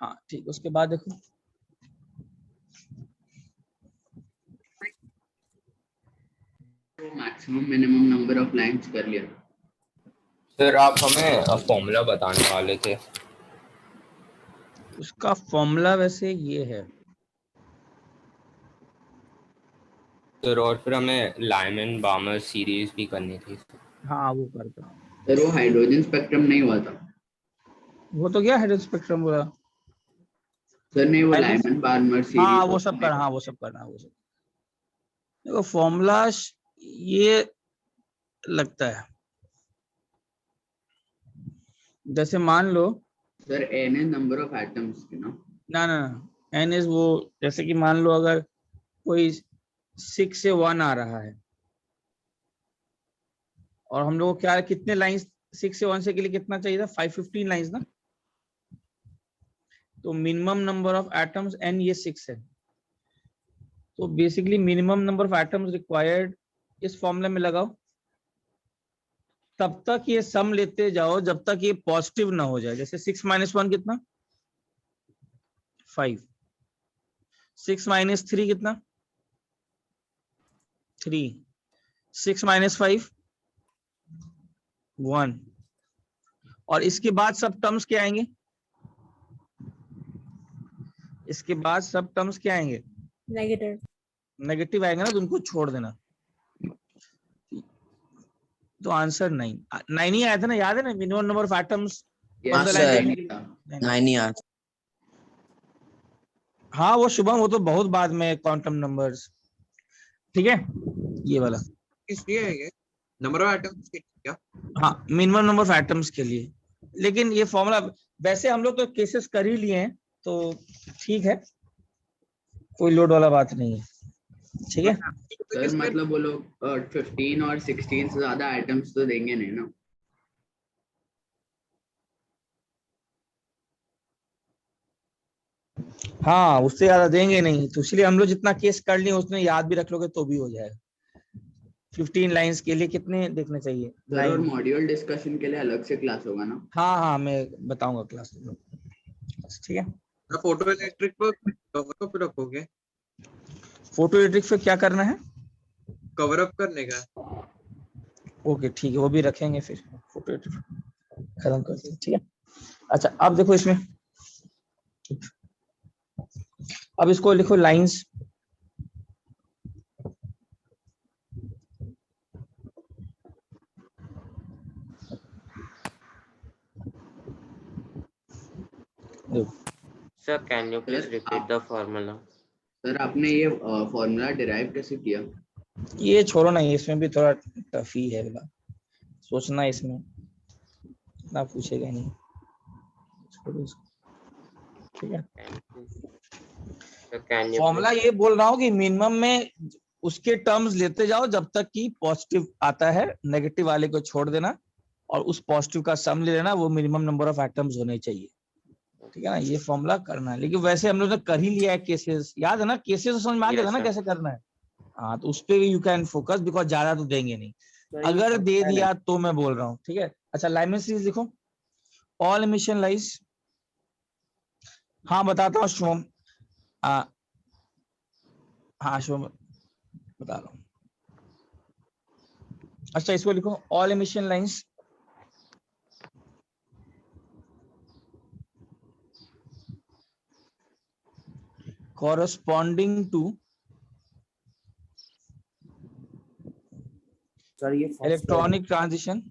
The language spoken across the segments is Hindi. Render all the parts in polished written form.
हाँ ठीक, उसके बाद देखो maximum minimum number of lines कर लिया। सर आप हमें फॉर्मूला बताने वाले थे। उसका फॉर्मूला वैसे ये है सर, और फिर हमें लाइमन बामर सीरीज भी करनी थी। हाँ वो करता हूँ। सर वो हाइड्रोजन स्पेक्ट्रम नहीं हुआ था। वो तो क्या हाइड्रोजन स्पेक्ट्रम बोला सर नहीं, वो लाइमन बार्मर हाँ सीरीज वो सब करना, हाँ वो सब करना, वो सब देखो फॉर्मूला ये लगता है जैसे मान लो sir N is number of atoms ना। ना एन इज वो, जैसे कि मान लो अगर कोई 6 से 1 आ रहा है और हम लोग को क्या कितने लाइंस 6 से 1 से के लिए कितना चाहिए था 515 लाइंस ना, तो minimum number of atoms N ये 6 है, तो basically minimum number of atoms required इस फॉर्मूला में लगाओ, तब तक ये सम लेते जाओ जब तक ये पॉजिटिव ना हो जाए। जैसे 6 - 1 कितना 5, 6 - 3 कितना 3, 6 - 5 1, और इसके बाद सब टर्म्स क्या आएंगे, इसके बाद सब टर्म्स क्या आएंगे नेगेटिव। नेगेटिव आएंगे ना, तो उनको छोड़ देना। तो आंसर 9 9 ही आया था ना, याद है ना, मिनिमम नंबर ऑफ एटम्स हाँ सर 9 ही आता। हाँ वो शुभम, वो तो बहुत बाद में क्वांटम नंबर्स, ठीक है ये वाला। इसलिए है ये नंबर ऑफ एटम्स क्या? हाँ मिनिमम नंबर ऑफ एटम्स के लिए, लेकिन ये फॉर्मूला वैसे हम लोग तो केसेस कर ही लिए हैं, तो ठीक है, कोई लोड वाला बात नहीं है, ठीक है। सर मतलब वो लोग 15 और 16 से ज्यादा आइटम्स तो देंगे नहीं ना। हाँ उससे ज्यादा देंगे नहीं, तो इसलिए हम लोग जितना केस कर लिए उसने याद भी रख लोगे तो भी हो जाएगा। 15 लाइंस के लिए कितने देखने चाहिए सर और 9। मॉड्यूल डिस्कशन के लिए अलग से क्लास होगा ना। हाँ हाँ मैं बताऊंगा क्लास में, ठीक है। फोटो इलेक्ट्रिक पर कवर अप रखोगे? फोटो एडिट पे क्या करना है, कवर अप करने का। ओके ठीक है, वो भी रखेंगे फिर, फोटो एडिट खत्म करते हैं, ठीक है। अच्छा अब देखो इसमें, अब इसको लिखो lines, sir can you please repeat the formula? Sir आपने ये फॉर्मूला डिराइव कैसे किया? ये छोड़ो ना, इसमें भी थोड़ा टफ ही है वाला, सोचना इसमें ना, पूछेगा नहीं, छोड़ो इसको, ठीक है। कैन यू फॉर्मूला ये बोल रहा हूँ कि मिनिमम में उसके टर्म्स लेते जाओ जब तक कि पॉजिटिव आता है, नेगेटिव वाले को छोड़ देना और उस पॉजिटिव का सम ले लेना, वो मिनिमम नंबर ऑफ एटम्स होने चाहिए, ठीक है ना। ये फॉर्मूला करना है, लेकिन वैसे हम लोग ने कर ही लिया है केसेस, याद है ना, केसेस तो समझ में आ गया था ना कैसे करना है। हाँ तो उस पे यू कैन फोकस, बिकॉज ज्यादा तो देंगे नहीं, अगर दे दिया तो मैं बोल रहा हूँ, ठीक है। अच्छा लाइमन सीरीज लिखो, ऑल एमिशन लाइज, हाँ बताता हूँ शुभम, हाँ शुभम बता रहा हूँ। अच्छा इसको लिखो, all emission lines corresponding to electronic transition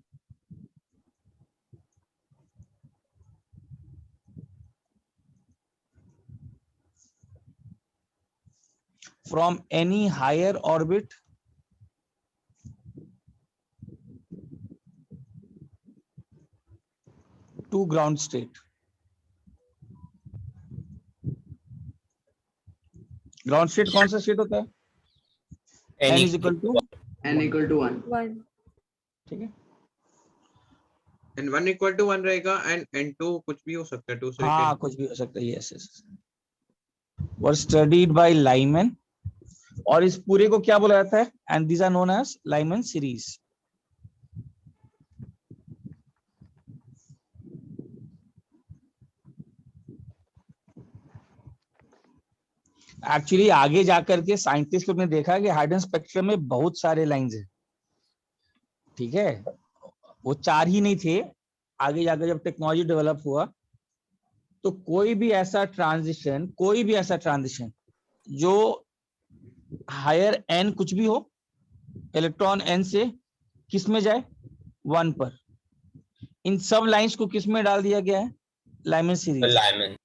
from any higher orbit to ground state. Ground state कौन सा स्टेट होता है, n is equal to n equal to 1, 1। ठीक है। एंड 1 इक्वल टू 1 रहेगा एंड n2 कुछ भी हो सकता है 2 से हाँ कुछ भी हो सकता है, yes yes. Were studied by Lyman, और इस पूरे को क्या बोला जाता है, and these are known as Lyman series. Actually आगे जाकर के साइंटिस्ट लोग ने देखा कि हाइड्रोजन स्पेक्ट्रम में बहुत सारे लाइंस है, ठीक है, वो 4 ही नहीं थे। आगे जाकर जब टेक्नोलॉजी डेवलप हुआ तो कोई भी ऐसा ट्रांजिशन जो हायर एन कुछ भी हो, इलेक्ट्रॉन एन से किस में जाए, 1 पर, इन सब लाइंस को किस में डाल दिया गया है, लाइमन सीरीज। लाइमन।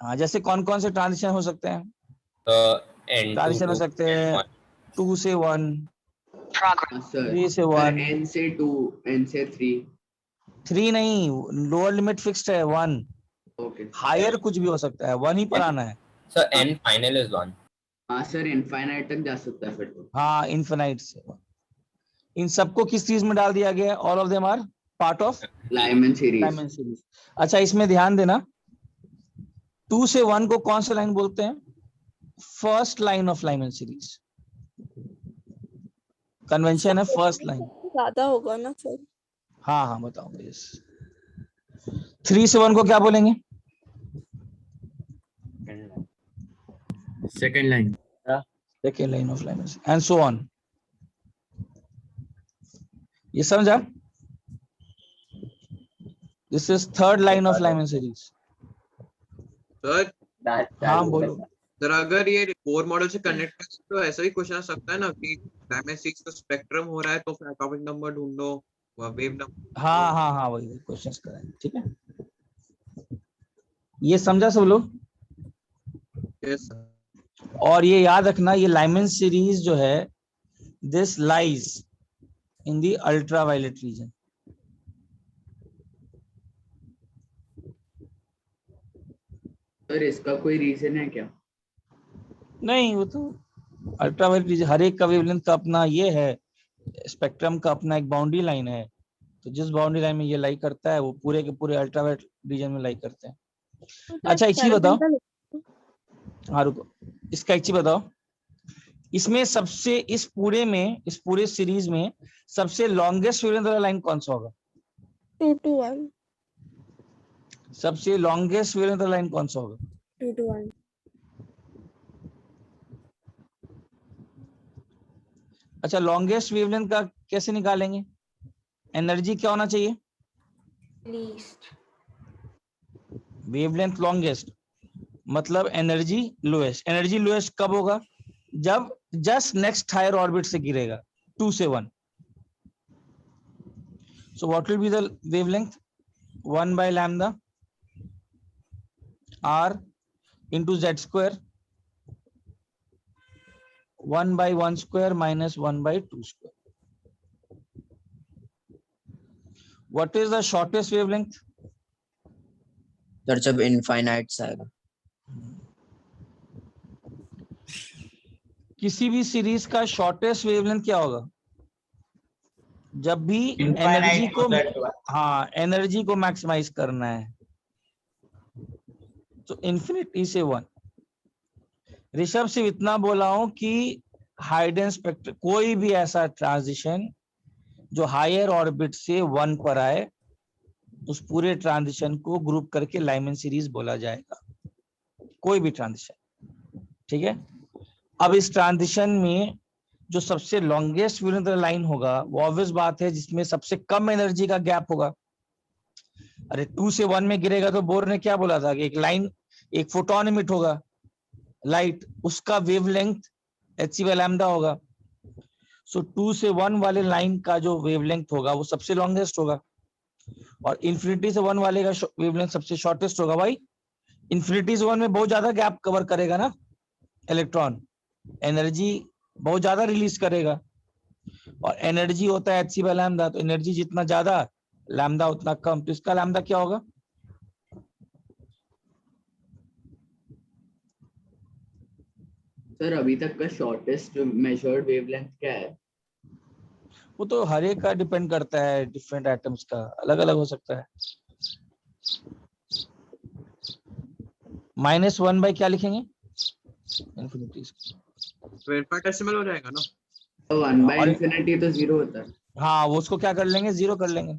हाँ, जैसे कौन कौन से ट्रांजिशन हो सकते हैं, N2 ट्रांजिशन हो to सकते हैं N1। 2 से 1, सर 3 से सर 1, n से 2, n से 3। 3 नहीं, लोअर लिमिट फिक्स्ड है 1, ओके हायर कुछ भी हो सकता है, 1 ही पर आना है। So N final is 1। हाँ सर, इनफाइनाइट तक जा सकता है फिर तो। हाँ, इन्फिनाइट से। इन सबको किस चीज में डाल दिया गया है, all of them are part of Lyman series. Lyman series. अच्छा, इसमें ध्यान देना, 2 से 1 को कौन सा लाइन बोलते हैं, first line of Lyman series. Convention है फर्स्ट लाइन। ज्यादा होगा ना सर? हाँ हाँ, बताऊंगा। यस, 3 से 1 को क्या बोलेंगे, second line. Second line of Lyman series, and so on. ये समझा, this is third line of Lyman series. Sir हाँ बोलो। सर अगर ये कोर मॉडल से कनेक्ट कर तो ऐसा भी क्वेश्चन आ सकता है ना कि लाइमन सीरीज का स्पेक्ट्रम हो रहा है तो फिर एटॉमिक नंबर ढूंढो, वेव नंबर। हाँ हाँ हाँ, वही क्वेश्चंस करेंगे, ठीक है। ये समझा सब लोग। यस और ये याद रखना, ये लाइमन सीरीज जो है, this lies in the ultraviolet region. Sir इसका कोई रीजन है क्या? नहीं, वो तो अल्ट्रावायलेट रीजन, हर एक का वेवलेंथ का अपना ये है, स्पेक्ट्रम का अपना एक बाउंड्री लाइन है। तो जिस बाउंड्री लाइन में ये लाई करता है वो पूरे के पूरे अल्ट्रावायलेट रीजन में लाई करते हैं। अच्छा, एक चीज बताओ, हाँ रुको, इसका एक चीज बताओ, इसमें सबसे इस पूरे सीरीज में सबसे लॉन्गेस्ट वेवलेंथ वाला लाइन कौन सा होगा, 2 to 1, सबसे लॉन्गेस्ट वेवलेंथ वाला लाइन कौन सा होगा, 2 to 1। अच्छा, लॉन्गेस्ट वेवलेंथ का कैसे निकालेंगे, एनर्जी क्या होना चाहिए, लीस्ट। वेवलेंथ लॉन्गेस्ट मतलब एनर्जी लोएस्ट। एनर्जी लोएस्ट कब होगा, जब जस्ट नेक्स्ट हायर ऑर्बिट से गिरेगा, 2 से 1। So what will be the wavelength, 1 by lambda r into z square, 1 by 1 square minus 1 by 2 square. What is the shortest wavelength? Sir जब इनफाइनाइट से आएगा। किसी भी सीरीज का शॉर्टेस्ट वेवलेंथ क्या होगा, जब भी एनर्जी को, हाँ, एनर्जी को मैक्सिमाइज करना है, तो इन्फिनिटी से 1। ऋषभ सिर्फ इतना बोला हूं कि हाइड्रोजन स्पेक्ट्रम, कोई भी ऐसा ट्रांजिशन जो हायर ऑर्बिट से 1 पर आए, उस पूरे ट्रांजिशन को ग्रुप करके लाइमन सीरीज बोला जाएगा, कोई भी ट्रांजिशन, ठीक है। अब इस ट्रांजिशन में जो सबसे लॉन्गेस्ट वेवलेंथ लाइन होगा, वो ऑब्वियस बात है जिसमें सबसे कम एनर्जी का गैप होगा। अरे 2 से 1 में गिरेगा तो बोर ने क्या बोला था कि एक लाइन, एक फोटोन इमिट होगा लाइट, उसका वेवलेंथ h/λ होगा। सो 2 से 1 वाले लाइन का जो वेवलेंथ होगा वो सबसे लॉन्गेस्ट होगा, और इंफिनिटी से 1 वाले का वेवलेंथ सबसे शॉर्टेस्ट होगा। भाई इंफिनिटी से 1 में बहुत ज्यादा गैप कवर करेगा ना इलेक्ट्रॉन, एनर्जी बहुत ज्यादा रिलीज करेगा, और एनर्जी होता है h/λ, तो एनर्जी जितना ज्यादा लैम्डा उतना कम, तो इसका लैम्डा क्या होगा, सर अभी तक का शॉर्टेस्ट मेजर्ड वेवलेंथ क्या है? वो तो हर एक का डिपेंड करता है, डिफरेंट एटम्स का अलग अलग हो सकता है। -1 बाय क्या लिखेंगे, इन्फिनिटी। इनफिनिटेसिमल हो जाएगा ना। तो 1 by और infinity तो 0 होता है। हाँ, वो उसको क्या कर लेंगे, 0 कर लेंगे।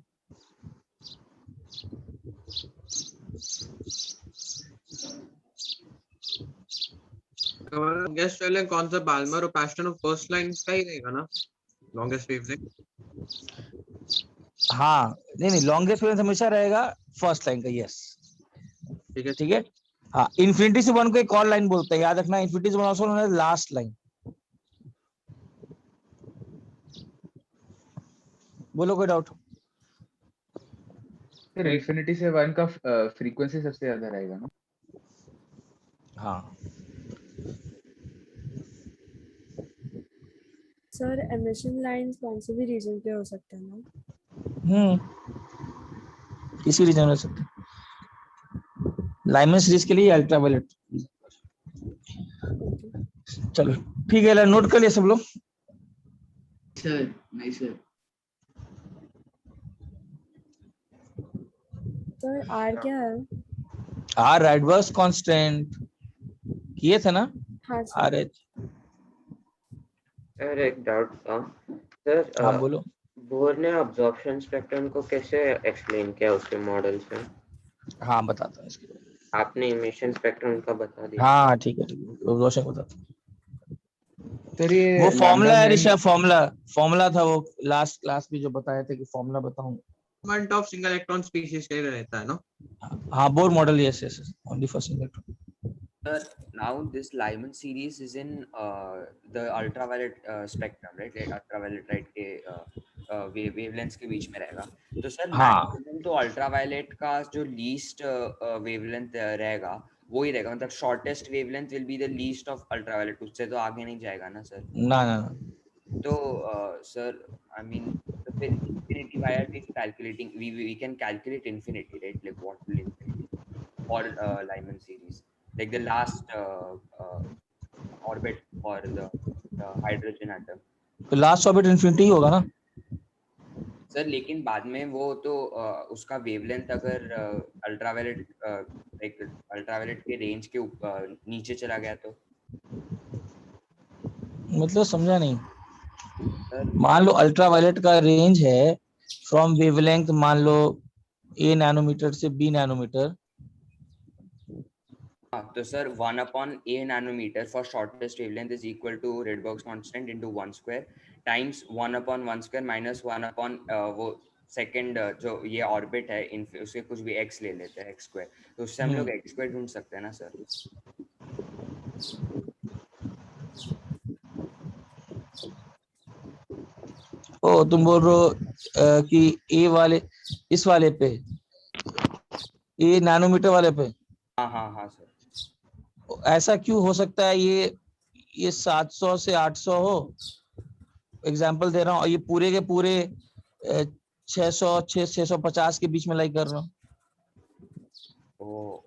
लॉन्गेस्ट वेवलेंथ कौन सा, बाल्मर और पास्टन और फर्स्ट लाइन का ही रहेगा ना लॉन्गेस्ट वेवलेंथ? हाँ नहीं, लॉन्गेस्ट वेवलेंथ हमेशा रहेगा फर्स्ट लाइन का, यस ठीक है। ठीक है। हाँ, इन्फिनिटी से वन को एक और लाइन बोलते हैं, याद रखना, इन्फिनिटी से one also known as last line. बोलो कोई डाउट? फिर इन्फिनिटी से वन का फ्रीक्वेंसी सबसे ज्यादा रहेगा ना? हाँ सर एमिशन लाइंस कौन से भी रीजन पे हो सकते हैं ना? किसी रीजन में सकते, लाइमन सीरीज के लिए अल्ट्रावायलेट। चलो ठीक है, नोट कर लिया सब लोग? सर नहीं सर। सर आर क्या है? आर राइडबर्ग कांस्टेंट किए थे ना? हाँ आर सर। एच। सर एक डाउट था सर, हाँ बोलो। बोर ने अब्जॉर्प्शन स्पेक्ट्रम को कैसे एक्सप्लेन किया उसके मॉडल से? हाँ बताता हूँ इसके बारे आपने इमिशन स्पेक्ट्रम का बता में। दिया। हाँ ठीक है रोशन बताता हूँ। सर ये वो फॉर्मूला है लैम्डा ऋषभ, फॉर्मूला था वो, लास्ट क्लास में जो बताए थे कि फॉर्मूला बताऊं। ऑफ सिंगल इलेक्ट्रॉन स्पीशीज का ही रहता है ना? हाँ Bohr model, yes yes, only for single electron. Sir, now this Lyman series is in the ultraviolet spectrum, right? Like ultraviolet light के wavelengths के बीच में रहेगा। तो सर हाँ maximum तो ultraviolet का जो least wavelength रहेगा वो ही रहेगा, मतलब shortest wavelength will be the least of ultraviolet, उससे तो आगे नहीं जाएगा ना सर? ना ना ना, तो sir, I mean, तो फिर infinity, why are we calculating? We can calculate infinity, right? Like what will infinity for Lyman series? Like the last orbit for the hydrogen atom. तो लास्ट ऑर्बिट इन्फिनिटी होगा ना? सर लेकिन बाद में वो तो उसका वेवलेंथ अगर अल्ट्रावायलेट लाइक अल्ट्रावायलेट के रेंज के नीचे चला गया तो? मतलब समझा नहीं। सर मान लो अल्ट्रावायलेट का रेंज है फ्रॉम वेवलेंथ, मान लो ए नैनोमीटर से बी नैनोमीटर। हाँ, तो sir 1/a nanometer for shortest wavelength is equal to Rydberg's constant into 1 square times 1/1 square minus 1/ वो सेकंड जो ये ऑर्बिट है इन उसके कुछ भी x ले लेते हैं, x स्क्वायर, तो उससे हम लोग x स्क्वायर ढूंढ सकते हैं ना सर? ओ तुम बोल रहे हो कि ए वाले, इस वाले पे, ए नैनोमीटर वाले पे? हाँ हाँ हाँ सर। ऐसा क्यों हो सकता है? ये 700 से 800 हो, एग्जांपल दे रहा हूँ, और ये पूरे के पूरे 600 650 के बीच में लाई कर रहा हूँ।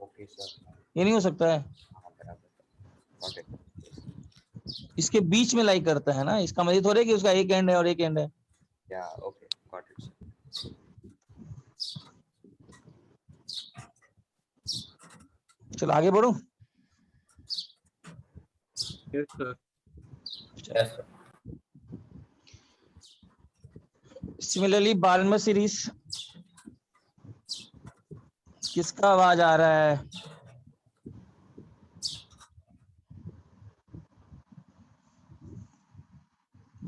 Okay sir. ये नहीं हो सकता है? हाँ बराबर। इसके बीच में लाई करता है ना, इसका मतलब थोड़े कि उसका एक एंड है और एक एंड है। या ओके गॉट इट सर। चलो आगे बढ़ो। Yes sir. Yes, sir. Similarly Balmer series, किसका आवाज आ रहा है?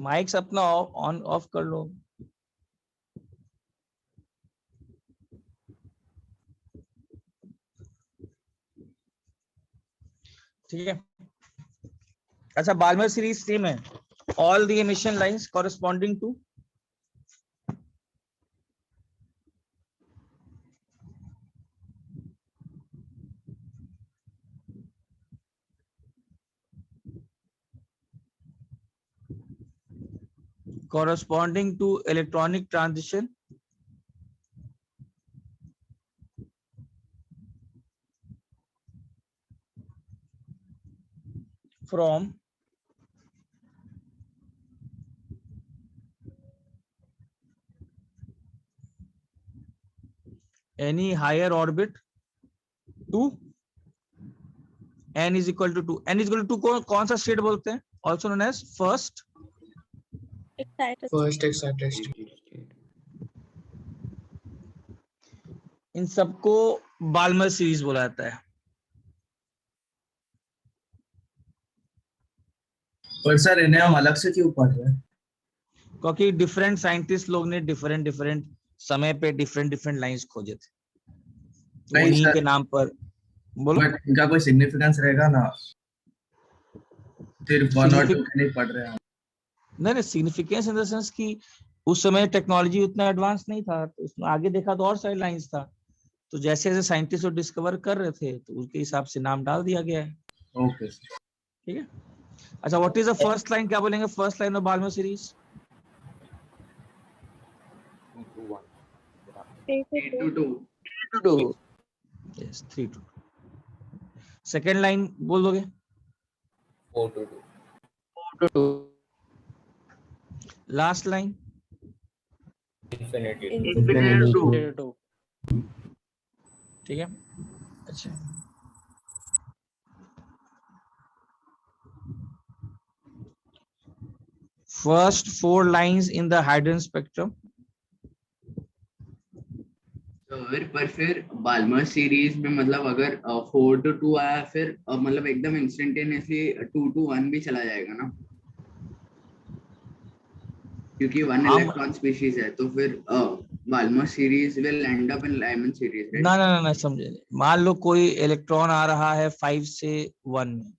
माइक्स अपना ऑन ऑफ कर लो। ठीक है, अच्छा बाल्मर सीरीज सेम है, all the emission lines corresponding to electronic transition from any higher orbit to n is equal to 2। n is equal to 2 को कौन सा स्टेट बोलते हैं? also known as first excited excited state. इन सबको बाल्मर सीरीज बोला जाता है। पर सर इन्हें हम अलग से क्यों पढ़ रहे हैं? क्योंकि डिफरेंट साइंटिस्ट लोग ने डिफरेंट डिफरेंट समय पे डिफरेंट डिफरेंट लाइंस खोजे थे, तो नहीं उन्हीं सर, के नाम पर बोलो। बट इनका कोई सिग्निफिकेंस रहेगा ना, सिर्फ 1 और 2 Significant- नहीं पढ़ रहे हैं हम। नहीं सिग्निफिकेंस इन द सेंस कि उस समय टेक्नोलॉजी उतना एडवांस नहीं था, तो उसमें आगे देखा तो और सारी लाइंस था, तो जैसे जैसे साइंटिस्ट डिस्कवर कर रहे थे तो उसके हिसाब से नाम डाल दिया गया है। Okay sir. ठीक है। अच्छा, what is the first line, क्या बोलेंगे first line of Balmer series? 2 to 1. 8 to 2. Yes 3 2। Second line बोल दोगे? 4 to 2. Last line? Infinity. Infinity to 2. ठीक है। अच्छा, first 4 lines in the hydrogen spectrum. पर फिर बाल्मर सीरीज में मतलब अगर 4 to 2 आया, फिर मतलब एकदम इंस्टेंटेनियसली 2 to 1 भी चला जाएगा ना, क्योंकि 1 इलेक्ट्रॉन स्पीशीज है, तो फिर Balmer series will end up in Lyman series, right? ना समझे। मान लो कोई इलेक्ट्रॉन आ रहा है 5 से 1 में,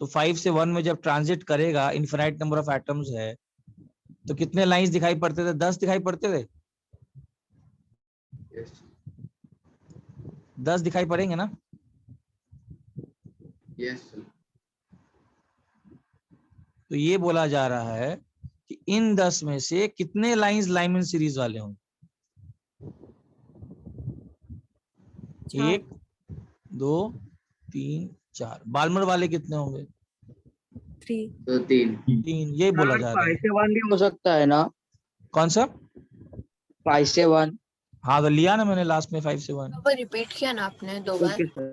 तो 5 से 1 में जब ट्रांजिट करेगा, इनफिनाइट नंबर ऑफ एटम्स है, तो कितने लाइंस दिखाई पड़ते थे? 10 दिखाई पड़ते थे। Yes. 10 दिखाई पड़ेंगे ना? Yes, sir. तो ये बोला जा रहा है कि इन 10 में से कितने लाइंस लाइमन सीरीज वाले होंगे? 1 2 3 4। बाल्मर वाले कितने होंगे? 3। तो 3। 3। ये बोला जा रहा है। 5 से 1 भी हो सकता है ना? कौन सा? 5 से 1। हाँ, तो लिया ना मैंने लास्ट में 5 से 1। वो रिपीट किया ना आपने 2 बार। Okay sir.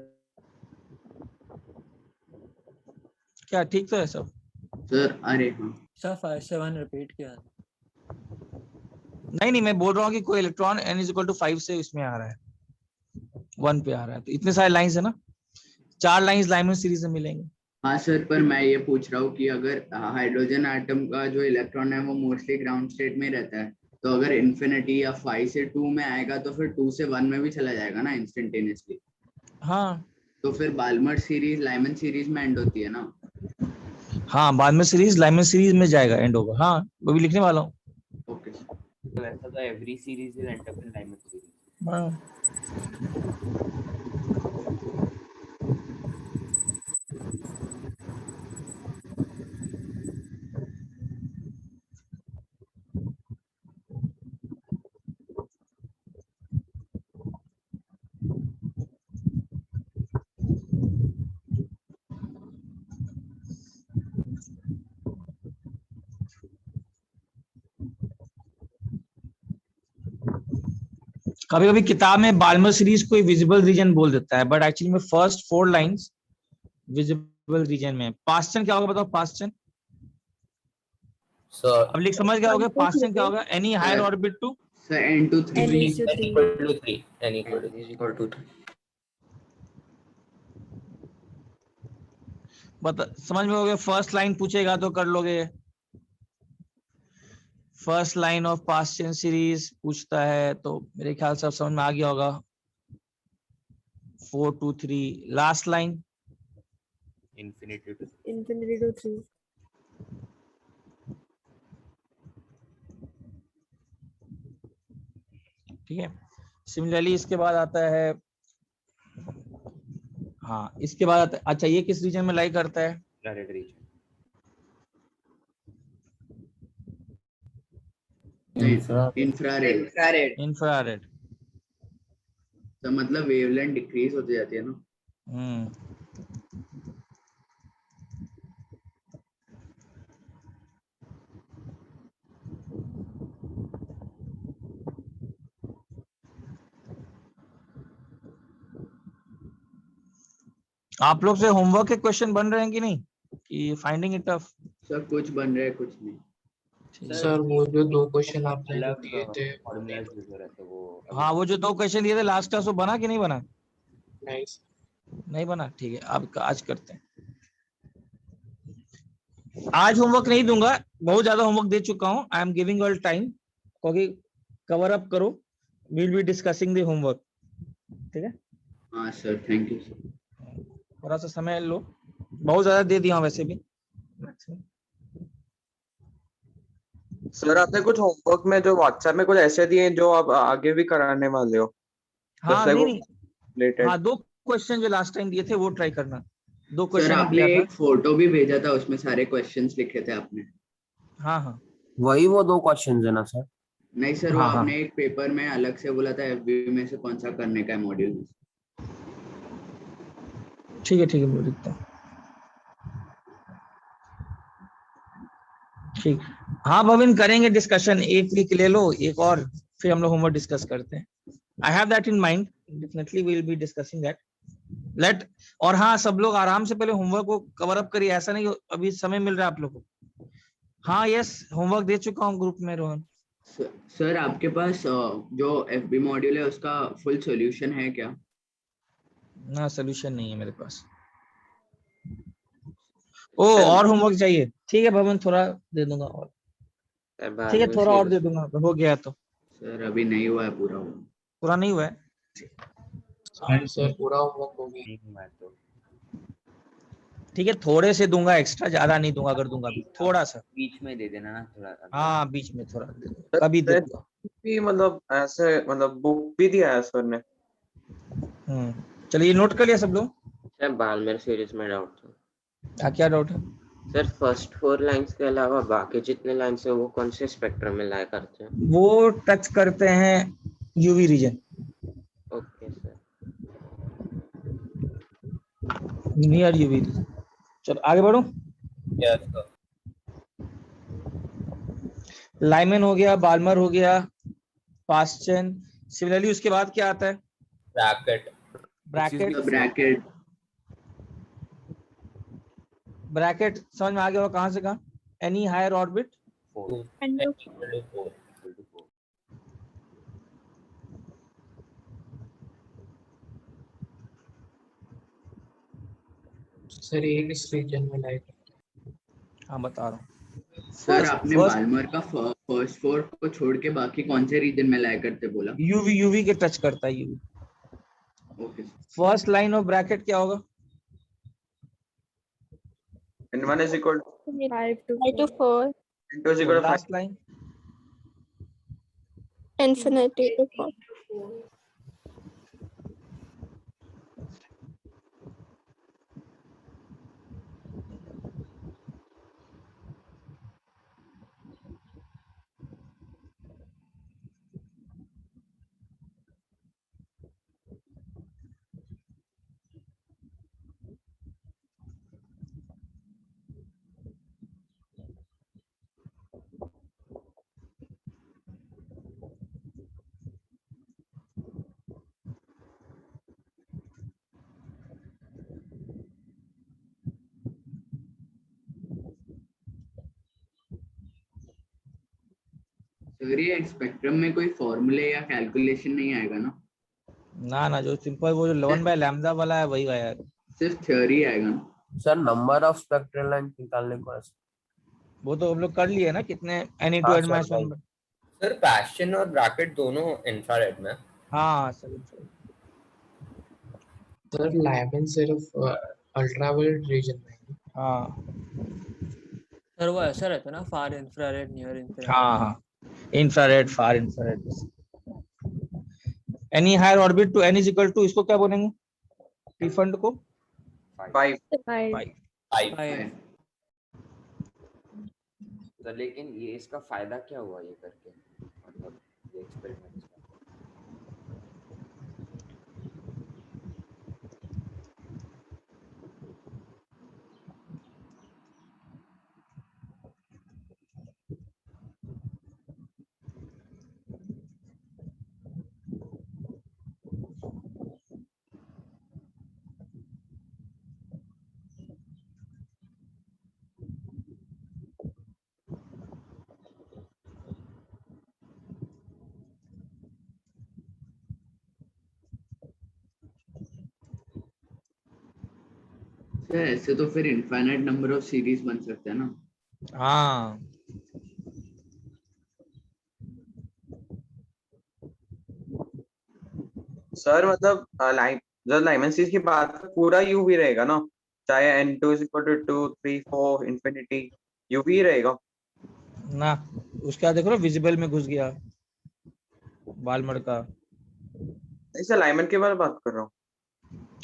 क्या ठीक तो है सब? सर अरे हाँ, सर 5 से 1 रिपीट किया। नहीं, मैं बोल रहा हूँ कि कोई इलेक्ट्रॉन n = 5 से इसमें आ रहा है, 1 पे आ रहा है, तो इतने सारे लाइंस है ना, 4 लाइंस लाइमन सीरीज में मिलेंगे। हाँ सर, पर मैं ये पूछ रहा हूँ कि अगर हाइड्रोजन एटम का जो इलेक्ट्रॉन है वो मोस्टली ग्राउंड स्टेट में रहता है, तो अगर इन्फिनिटी या 5 से 2 में आएगा तो फिर 2 से 1 में भी चला जाएगा ना इंस्टेंटेनियसली। हाँ तो फिर बाल्मर सीरीज लाइमन सीरीज में एंड होती है ना? हाँ, बाद में सीरीज लाइमन सीरीज में जाएगा, एंड होगा। हाँ, वो भी लिखने वाला हूँ। Okay sir. तो ऐसा तो every series will end up in Lyman series. हाँ। कभी कभी किताब में बाल्मर सीरीज को विजिबल रीजन बोल देता है, बट एक्चुअली में फर्स्ट 4 लाइंस विजिबल रीजन में। पास्टन क्या होगा बताओ? पास्टन So अब लिख समझ गया होगा। पास्टन क्या होगा? Any higher orbit to sir n to 3। n is to n 3। equal to 3. N equal to N is equal to 3. बता, समझ में हो गया? फर्स्ट लाइन पूछेगा तो कर लोगे। First line of Paschen series पूछता है तो मेरे ख्याल से अब समझ में आ गया होगा। 4 2 3। Last line Infinity to Infinity to 3। ठीक है। सिमिलरली इसके बाद आता है, हाँ इसके बाद आता है, अच्छा ये किस रीजन में लाई करता है? infrared region. इंफ्रारेड। इंफ्रारेड। तो मतलब वेवलेंथ डिक्रीज होती जाती है ना? आप लोग से होमवर्क के क्वेश्चन बन रहे हैं कि नहीं, कि फाइंडिंग इट टफ? सर कुछ बन रहा है, कुछ नहीं। सर वो जो 2 क्वेश्चन आपने जो अलग दिए थे formulas भी जो रहते हैं वो हाँ, वो जो 2 क्वेश्चन दिए थे लास्ट क्लास, वो बना कि नहीं बना? नहीं नहीं बना, ठीक है। अब आज करते हैं। आज होमवर्क नहीं दूंगा, बहुत ज्यादा होमवर्क दे चुका हूँ। आई एम गिविंग ऑल टाइम, क्योंकि कवर अप करो, will be discussing the homework. ठीक है, हाँ सर, थैंक यू सर। थोड़ा सा समय लो, बहुत ज्यादा दे दिया हूं वैसे भी। सर आपने कुछ होमवर्क में जो व्हाट्सएप में कुछ ऐसे दिए हैं जो आप आगे भी कराने वाले हो? हाँ Just like नहीं, related. हाँ 2 क्वेश्चन जो लास्ट टाइम दिए थे वो ट्राई करना। 2 सर क्वेश्चन आपने दिया था। एक फोटो भी भेजा था, उसमें सारे क्वेश्चंस लिखे थे आपने। हाँ हाँ वही वो 2 क्वेश्चन है ना सर? नहीं सर, वो हाँ हाँ आपने एक पेपर में अलग से बोला था एफबी में से कौन सा करने का है मॉड्यूल। ठीक है मैं लिखता हूँ। ठीक, हाँ भविन करेंगे डिस्कशन, एक वीक ले लो एक और, फिर हम लोग होमवर्क डिस्कस करते हैं। I have that in mind, definitely we will be discussing that. Let, और हाँ सब लोग आराम से पहले होमवर्क को कवर अप करिए, ऐसा नहीं अभी समय मिल रहा है आप लोग को। हाँ यस, होमवर्क दे चुका हूँ ग्रुप में रोहन। सर आपके पास जो एफबी मॉड्यूल है उसका फुल सॉल्यूशन है क्या? ना सोल्यूशन नहीं है मेरे पास। ओ और होमवर्क चाहिए? ठीक है भवन, थोड़ा दे दूंगा और। ठीक है थोड़ा और दे दूंगा, हो गया तो। सर अभी नहीं हुआ है पूरा। पूरा नहीं हुआ है? सर पूरा होमवर्क हो गया। नहीं हुआ तो ठीक है, थोड़े से दूंगा एक्स्ट्रा, ज्यादा नहीं दूंगा, अगर दूंगा भी थोड़ा सा। बीच में दे देना ना थोड़ा। हाँ बीच में थोड़ा दे दूंगा, कभी दे दूंगा। भी मतलब ऐसे मतलब बुक भी दिया है सर ने। चलिए नोट कर लिया सब लोग? सर बालमेर सीरीज में डाउट था। क्या डाउट है? सर फर्स्ट 4 लाइंस के अलावा बाकी जितने लाइंस है वो कौन से स्पेक्ट्रम में लाया करते हैं? वो टच करते हैं UV region. Okay sir. Near UV region. चलो आगे बढ़ो। Yes sir. लाइमन हो गया, बाल्मर हो गया, पास्चन। सिमिलरली उसके बाद क्या आता है? ब्रैकेट। ब्रैकेट। ब्रैकेट समझ में आ गया होगा कहां से कहां? एनी हायर ऑर्बिट 4 सर ये किस रीजन में लाइक? हाँ बता रहा हूँ। सर आपने बाल्मर का फर्स्ट 4 को छोड़ के बाकी कौन से रीजन में लाया करते बोला? यूवी के टच करता है UV. Okay. First line of bracket क्या होगा? n1 is equal to 5 to 4. n2 is equal to 5. Last line infinity to 4. Sir ये स्पेक्ट्रम में कोई फॉर्मूले या कैलकुलेशन नहीं आएगा ना? ना जो सिंपल वो जो 11 बाय लैम्डा वाला है वही आया है। सिर्फ थ्योरी आएगा ना? Sir number of spectral line निकालने को ऐसे वो तो हम लोग कर लिए ना, कितने n into n minus 1। Sir Paschen और ब्रैकेट दोनों इंफ्रारेड में। हाँ सर लाइमन सिर्फ अल्ट्रावायलेट रीजन में। हाँ सर वो ऐसा रहता है ना, फार इंफ्रारेड, नियर इंफ्रारेड। हाँ infrared, far infrared. Any higher orbit to n is equal to, इसको क्या बोलेंगे रिफंड को? 5. तो लेकिन ये इसका फायदा क्या हुआ ये करके, मतलब ये एक्सपेरिमेंट? सर ऐसे तो फिर इनफाइनाइट नंबर ऑफ सीरीज बन सकते हैं ना? हाँ सर मतलब लाइन जब लाइमन सीरीज की बात है, पूरा यूवी रहेगा ना, चाहे n2 is equal to 2 3 4 infinity, UV रहेगा। ना, उसके बाद देखो ना विजिबल में घुस गया बालमर का। ऐसे लाइमन के बारे में बात कर रहा हूँ।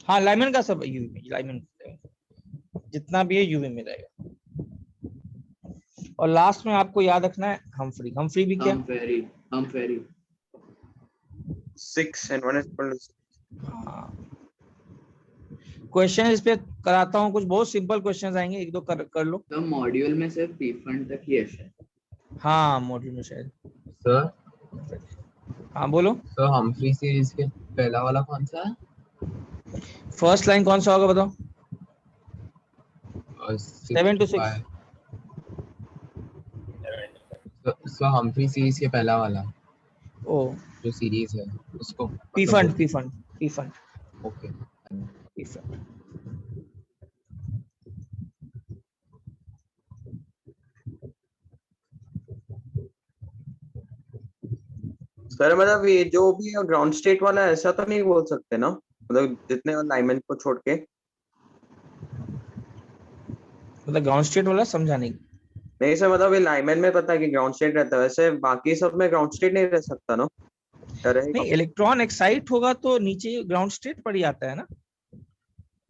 हाँ लाइमन का सब यूवी में, लाइमन जितना भी है यूवी में रहेगा। और लास्ट में आपको याद रखना है हम्फ्री। हम्फ्री भी क्या? Humphry 6 and 1 is equal to 6। हाँ क्वेश्चन इस पे कराता हूँ, कुछ बहुत सिंपल क्वेश्चंस आएंगे, एक दो कर लो। तो मॉड्यूल में सिर्फ पी फंड तक ही है शायद। हाँ मॉड्यूल में शायद। सर हाँ बोलो। सर हम्फ्री सीरीज के पहला वाला कौन सा है? फर्स्ट लाइन कौन सा होगा बताओ? 7 to 5। सर हम्फ्री सीरीज के पहला वाला ओ जो सीरीज है उसको पी मतलब fund. Okay. P fund. Sir मतलब ये जो भी ग्राउंड स्टेट वाला है, ऐसा तो नहीं बोल सकते ना, मतलब जितने लाइमन को छोड़ के। मतलब ग्राउंड स्टेट वाला समझा नहीं। नहीं सर, मतलब ये लाइमन में पता है कि ग्राउंड स्टेट रहता है, वैसे बाकी सब में ग्राउंड स्टेट नहीं रह सकता ना, या रहेगा? नहीं, इलेक्ट्रॉन एक्साइट होगा तो नीचे ग्राउंड स्टेट पर ही आता है ना।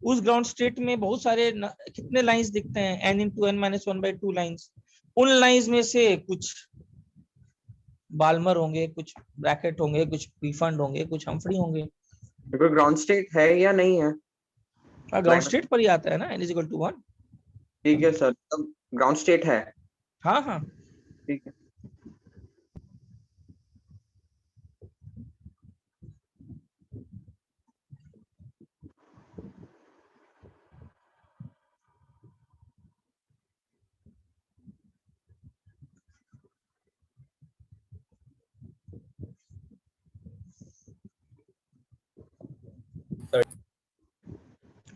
उस ग्राउंड स्टेट में बहुत सारे कितने लाइंस दिखते हैं, n into n minus 1/2 lines. उन लाइंस में से कुछ बाल्मर होंगे, कुछ ब्रैकेट होंगे, कुछ पीफंड होंगे, कुछ हम्फ्री होंगे। कोई ग्राउंड स्टेट है या नहीं है? ग्राउंड स्टेट पर ही आता है ना, n इज इक्वल टू 1। ठीक है सर, तब ग्राउंड स्टेट है। हाँ हाँ ठीक है।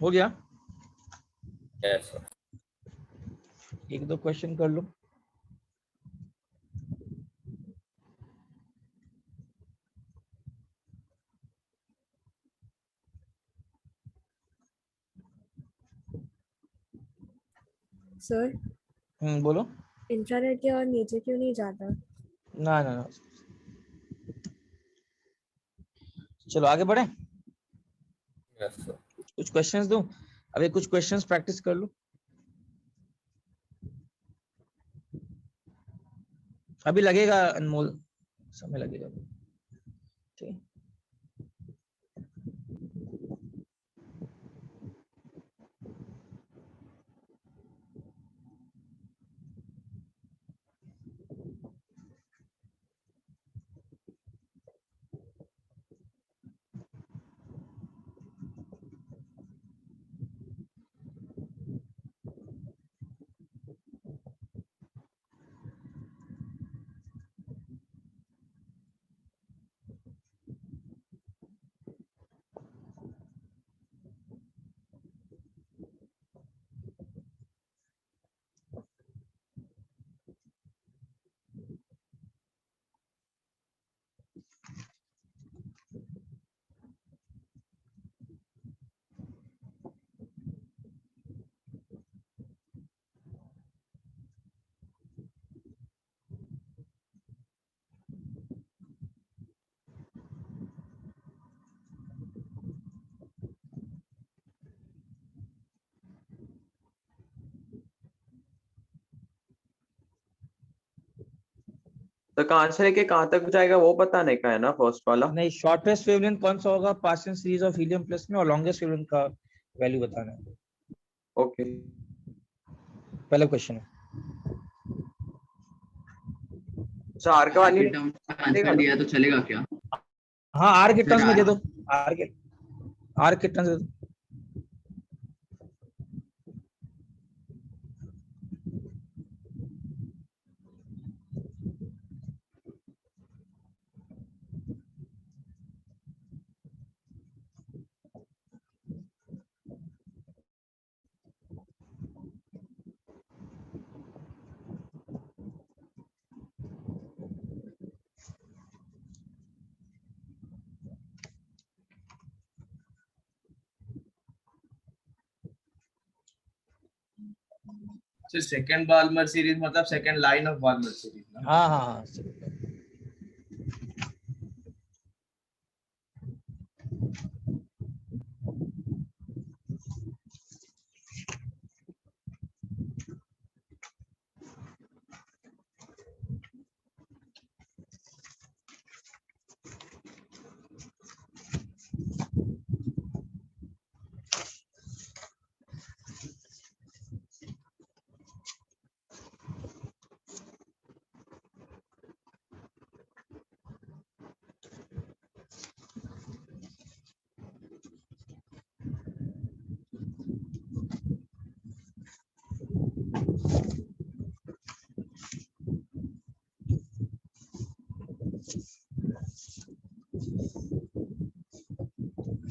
हो गया। Yes sir. एक दो क्वेश्चन कर लो। सर बोलो। इंफ्रारेड के और नीचे क्यों नहीं जाता? ना ना ना, चलो आगे बढ़े। Yes sir. कुछ क्वेश्चंस दूं? अभी कुछ क्वेश्चंस प्रैक्टिस कर लो, अभी लगेगा अनमोल, समय लगेगा। ठीक। तो कहाँ से लेके कहाँ तक जाएगा वो बताने का है ना, फर्स्ट वाला? नहीं, शॉर्टेस्ट वेवलेंथ कौन सा होगा partial series of helium plus में, और लॉन्गेस्ट वेवलेंथ का वैल्यू बताना है। ओके। पहला क्वेश्चन है। सर आर का वाली आंसर दिया तो चलेगा क्या? हाँ आर के सर, टर्म्स में दे दो। आर के टर्म्स दे दो। So second Balmer series मतलब second line of Balmer series ना? हाँ हाँ हाँ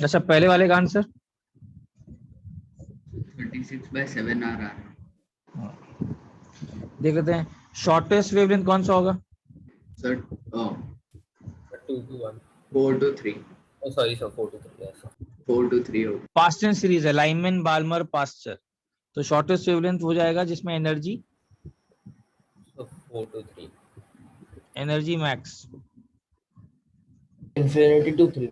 अच्छा, पहले वाले का आंसर 36/7 आ रहा है। देख लेते हैं, शॉर्टेस्ट वेवलेंथ कौन सा होगा? Sir 2 to 1. 4 to 3। Oh sorry sir, 4 to 3 ऐसा. 4 to 3 होगा। पास्चर सीरीज है, लाइनमैन, बाल्मर, पास्चर, तो शॉर्टेस्ट वेवलेंथ हो जाएगा जिसमें energy So 4 to 3. Energy max, Infinity to 3.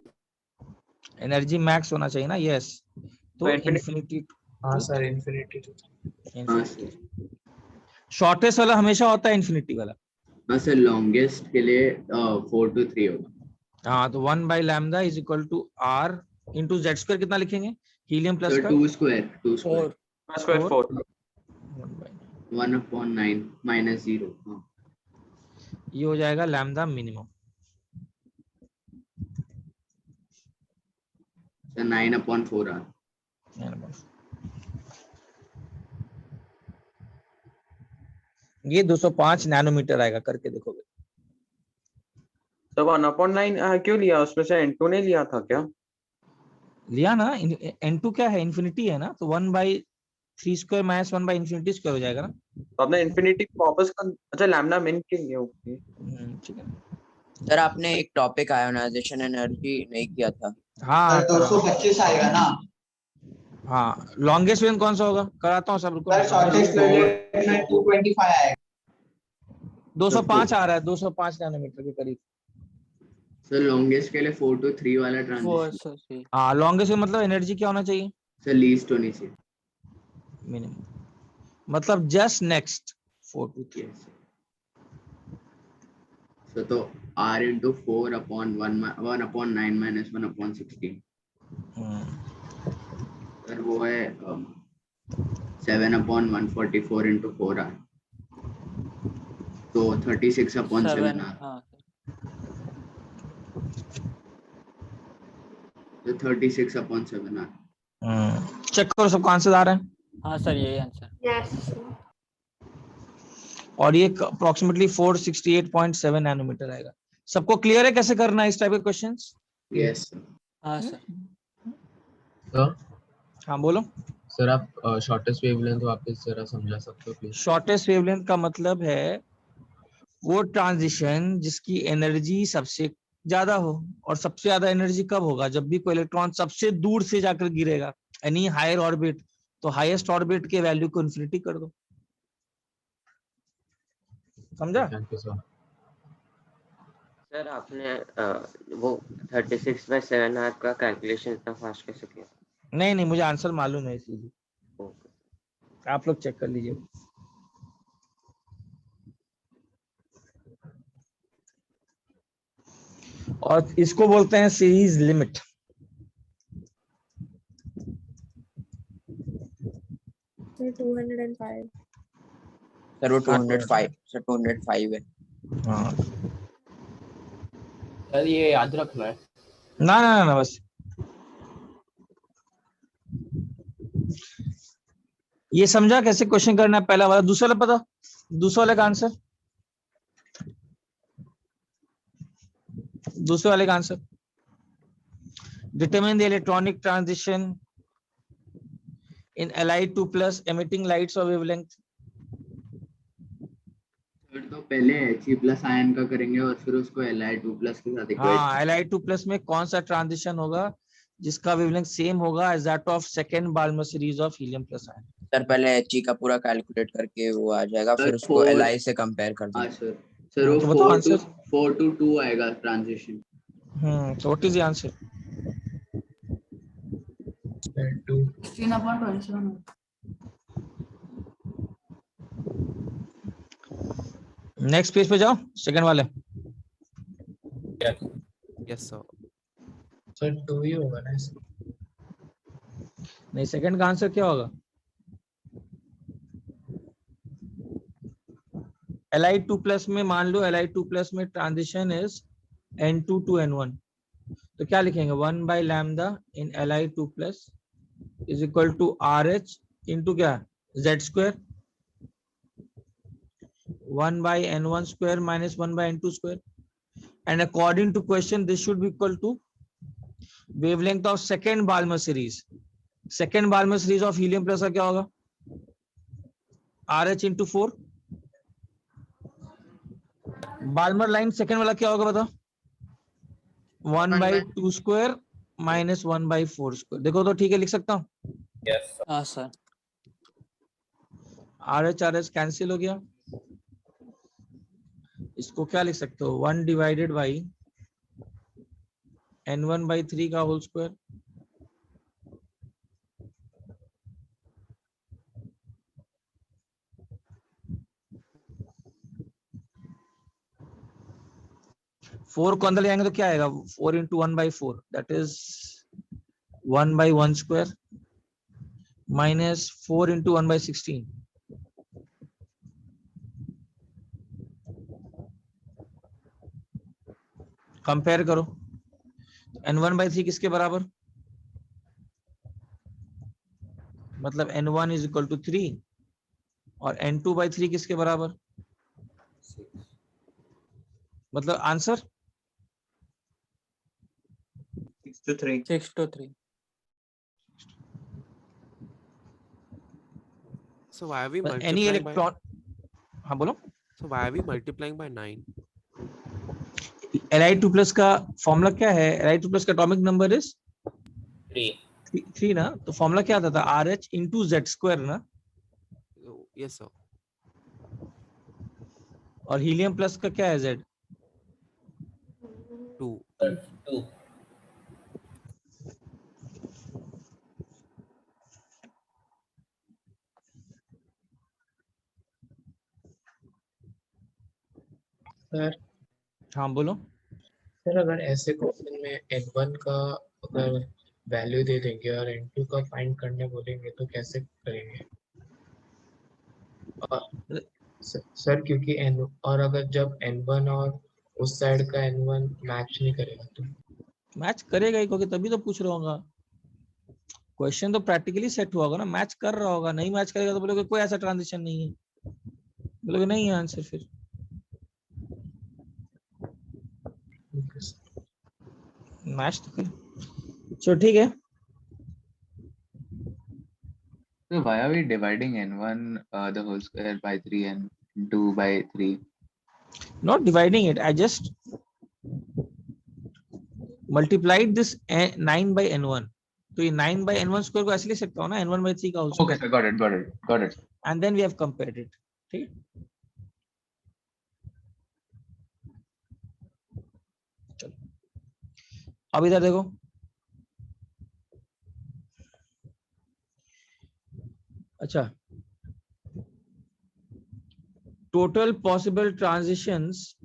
Energy max होना चाहिए ना? यस, तो इन्फिनिटी। हाँ सर, infinity to 3। शॉर्टेस्ट वाला हमेशा होता है इन्फिनिटी वाला। हाँ सर, लॉन्गेस्ट के लिए 4 to 3 होगा। हाँ, तो 1/λ is equal to r into Z square. कितना लिखेंगे? हीलियम प्लस का 2 square 4 1/9 minus 0। हाँ, ये हो जाएगा लैम्डा मिनिमम। 9/4 r। ये 205 नैनोमीटर आएगा, करके देखोगे। तो 1/9 क्यों लिया? उसमें से N2 ने लिया था क्या? लिया ना, n2 क्या है? इन्फिनिटी है ना, तो 1/3 स्क्वायर माइनस 1/∞ स्क्वायर हो जाएगा ना। तो आपने इन्फिनिटी वापस अच्छा लैम्डा मिन के लिए। ओके ठीक है। सर आपने एक टॉपिक आयोनाइजेशन एनर्जी नहीं किया था। हाँ 225 आएगा ना। हाँ, लॉन्गेस्ट वेवलेंथ कौन सा होगा? कराता हूँ सब, रुको। सर शॉर्टेस्ट वेवलेंथ में 225 आएगा। 205 आ रहा है, 205 नैनोमीटर के करीब। सर लॉन्गेस्ट के लिए 4 to 3 वाला ट्रांजिशन। हाँ, लॉन्गेस्ट में मतलब एनर्जी क्या होना चाहिए? सर लीस्ट होनी चाहिए, मिनिमम, मतलब जस्ट नेक्स्ट 4 to 3। तो r into 4/1/9 minus 1/16। सर वो है 7/144 into 4r, तो 36/7r। तो 36/7r। चेक करो सबको आंसर आ रहा है? हाँ सर, यही आंसर। और ये अप्रोक्सीमेटली 468.7 नैनोमीटर आएगा। सबको क्लियर है कैसे करना है इस टाइप के क्वेश्चंस? यस हाँ सर। सर हाँ बोलो सर, आप शॉर्टेस्ट वेवलेंथ वापस जरा समझा सकते हो प्लीज? शॉर्टेस्ट वेवलेंथ का मतलब है वो ट्रांजिशन जिसकी एनर्जी सबसे ज्यादा हो, और सबसे ज्यादा एनर्जी कब होगा? जब भी कोई इलेक्ट्रॉन सबसे दूर से जाकर गिरेगा, यानी हायर ऑर्बिट। तो हाईएस्ट ऑर्बिट के वैल्यू को इन्फिनिटी कर दो। समझा? Thank you sir. सर आपने वो 36/7 का कैलकुलेशन इतना फास्ट कैसे किया? नहीं नहीं, मुझे आंसर मालूम है, इसीलिए आप लोग चेक कर लीजिए। और इसको बोलते हैं सीरीज लिमिट। तो 205। सर वो 205 सर 205 है। हाँ सर ये याद रखना है। ना ना ना, बस ये समझा कैसे क्वेश्चन करना है? पहला वाला। दूसरा वाला पता? दूसरे वाले का आंसर, दूसरे वाले का answer, determine the electronic transition in Li2+ emitting lights of wavelength। तो पहले He+ आयन का करेंगे और फिर उसको Li2+ के साथ इक्वेट। हाँ, Li2+ में कौन सा ट्रांजिशन होगा जिसका वेवलेंथ सेम होगा as that of second Balmer series of helium plus ion. Sir पहले HE का पूरा कैलकुलेट करके वो आ जाएगा, फिर उसको फोर LI से कंपेयर कर हाँ देंगे। सर वो तो बताओ आंसर। 4 to 2 आएगा transition. So what is the answer? 16/27. Next page पे जाओ, सेकंड वाले। Yes sir. सर 2 ही होगा ना इसमें? नहीं, सेकंड का आंसर क्या होगा? Li2+ में मान लो Li2+ में transition is N2 to N1, तो क्या लिखेंगे? 1 by lambda in Li2+ is equal to RH into क्या? Z square 1 by N1 square minus 1 by N2 square, and according to question this should be equal to wavelength of second Balmer series. Second Balmer series of helium plus का क्या होगा? RH into 4. Balmer line second वाला क्या होगा बताओ? 1/2 स्क्वायर माइनस 1/4 स्क्वायर। देखो तो ठीक है, लिख सकता हूँ? यस हाँ सर। RH कैंसिल हो गया। इसको क्या लिख सकते हो? 1 डिवाइडेड बाई N1/3 का होल स्क्वायर। फोर को अंदर ले आएंगे तो क्या आएगा? 4 into 1/4 that is 1/1 square minus 4 into 1/16. Compare करो। N1/3 किसके बराबर? मतलब N1 is equal to 3 और N2/3 किसके बराबर? मतलब answer 6 to 3. 6 to 3. So why are we any multiplying electron? हाँ बोलो। So why are we multiplying by 9? Li2+ का फॉर्मूला क्या है? Li2+ का एटॉमिक नंबर इज 3 ना, तो फॉर्मूला क्या आता था? RH into Z square ना। Yes sir. और हीलियम प्लस का क्या है? Z 2. सर हाँ बोलो। सर अगर ऐसे क्वेश्चन में N1 का अगर वैल्यू दे देंगे और N2 का फाइंड करने बोलेंगे तो कैसे करेंगे? सर क्योंकि N और अगर जब N1 और उस साइड का N1 मैच नहीं करेगा तो मैच करेगा ही, क्योंकि तभी तो पूछ रहा होगा। क्वेश्चन तो प्रैक्टिकली सेट हुआ होगा ना, मैच कर रहा होगा। नहीं मैच करेगा तो बोलोगे कोई ऐसा ट्रांजिशन नहीं है, बोलोगे नहीं है आंसर। फिर मैच तो कर। चलो ठीक है। So why are we dividing N1 the whole square by 3 and 2 by 3? Not dividing it, I just multiplied this 9 by N1. तो ये 9 by N1 square को ऐसे लिख सकता हूँ ना, N1/3 का whole Okay, square. sir, got it. And then we have compared it. ठीक। चलो अब इधर देखो। अच्छा, total possible transitions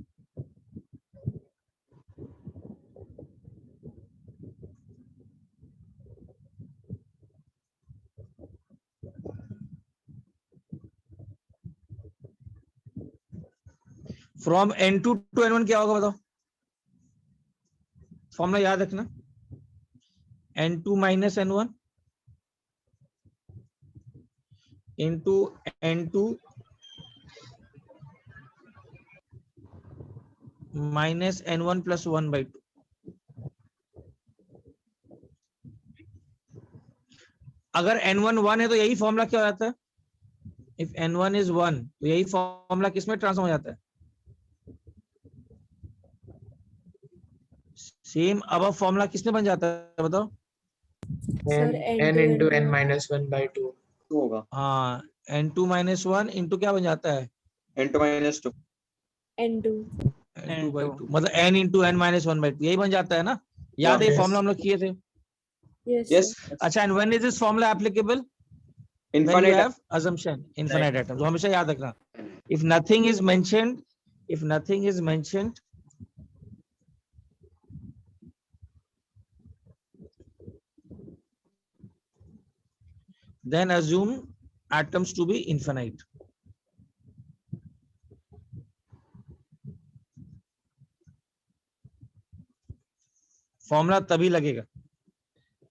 from N2 to N1 क्या होगा बताओ? फॉर्मूला याद रखना। N2 minus N1 into N2 minus N1 plus 1/2. अगर N1 1 है तो यही फॉर्मूला क्या हो जाता है? If N1 is 1 तो यही फॉर्मूला किसमें ट्रांसफॉर्म हो जाता है? सेम अब फॉर्मूला किसमें बन जाता है बताओ? Sir n into n minus 1/2. होगा। हाँ n2 - 1 इंटू क्या बन जाता है n2 - 2 N2 n2/2 मतलब n इंटू n -1/2 यही बन जाता है ना। याद है Yes. फॉर्मूला हम लोग किए थे। yes yes sir. अच्छा and when is this formula applicable when you infinite have assumption infinite atoms तो हमेशा याद रखना if nothing is mentioned then assume atoms to be infinite. Formula तभी लगेगा,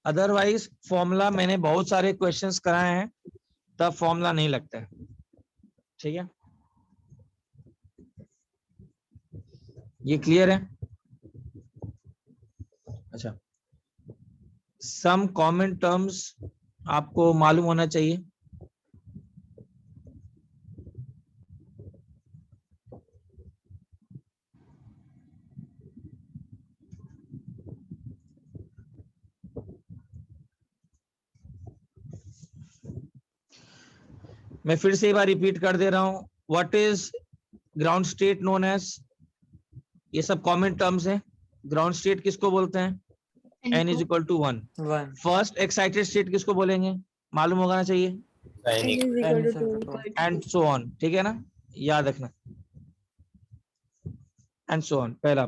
अदरवाइज फॉर्मूला मैंने बहुत सारे क्वेश्चंस कराए हैं तब फॉर्मूला नहीं लगता है। ठीक है, ये क्लियर है। अच्छा, सम कॉमन टर्म्स आपको मालूम होना चाहिए। मैं फिर से एक बार रिपीट कर दे रहा हूं, what is ground state known as, ये सब कॉमन टर्म्स हैं। ग्राउंड स्टेट किसको बोलते हैं? n = 1। फर्स्ट एक्साइटेड स्टेट किसको बोलेंगे? मालूम होगा ना चाहिए, N = 2 एंड सो ऑन। ठीक है ना, याद रखना, एंड सो ऑन। पहला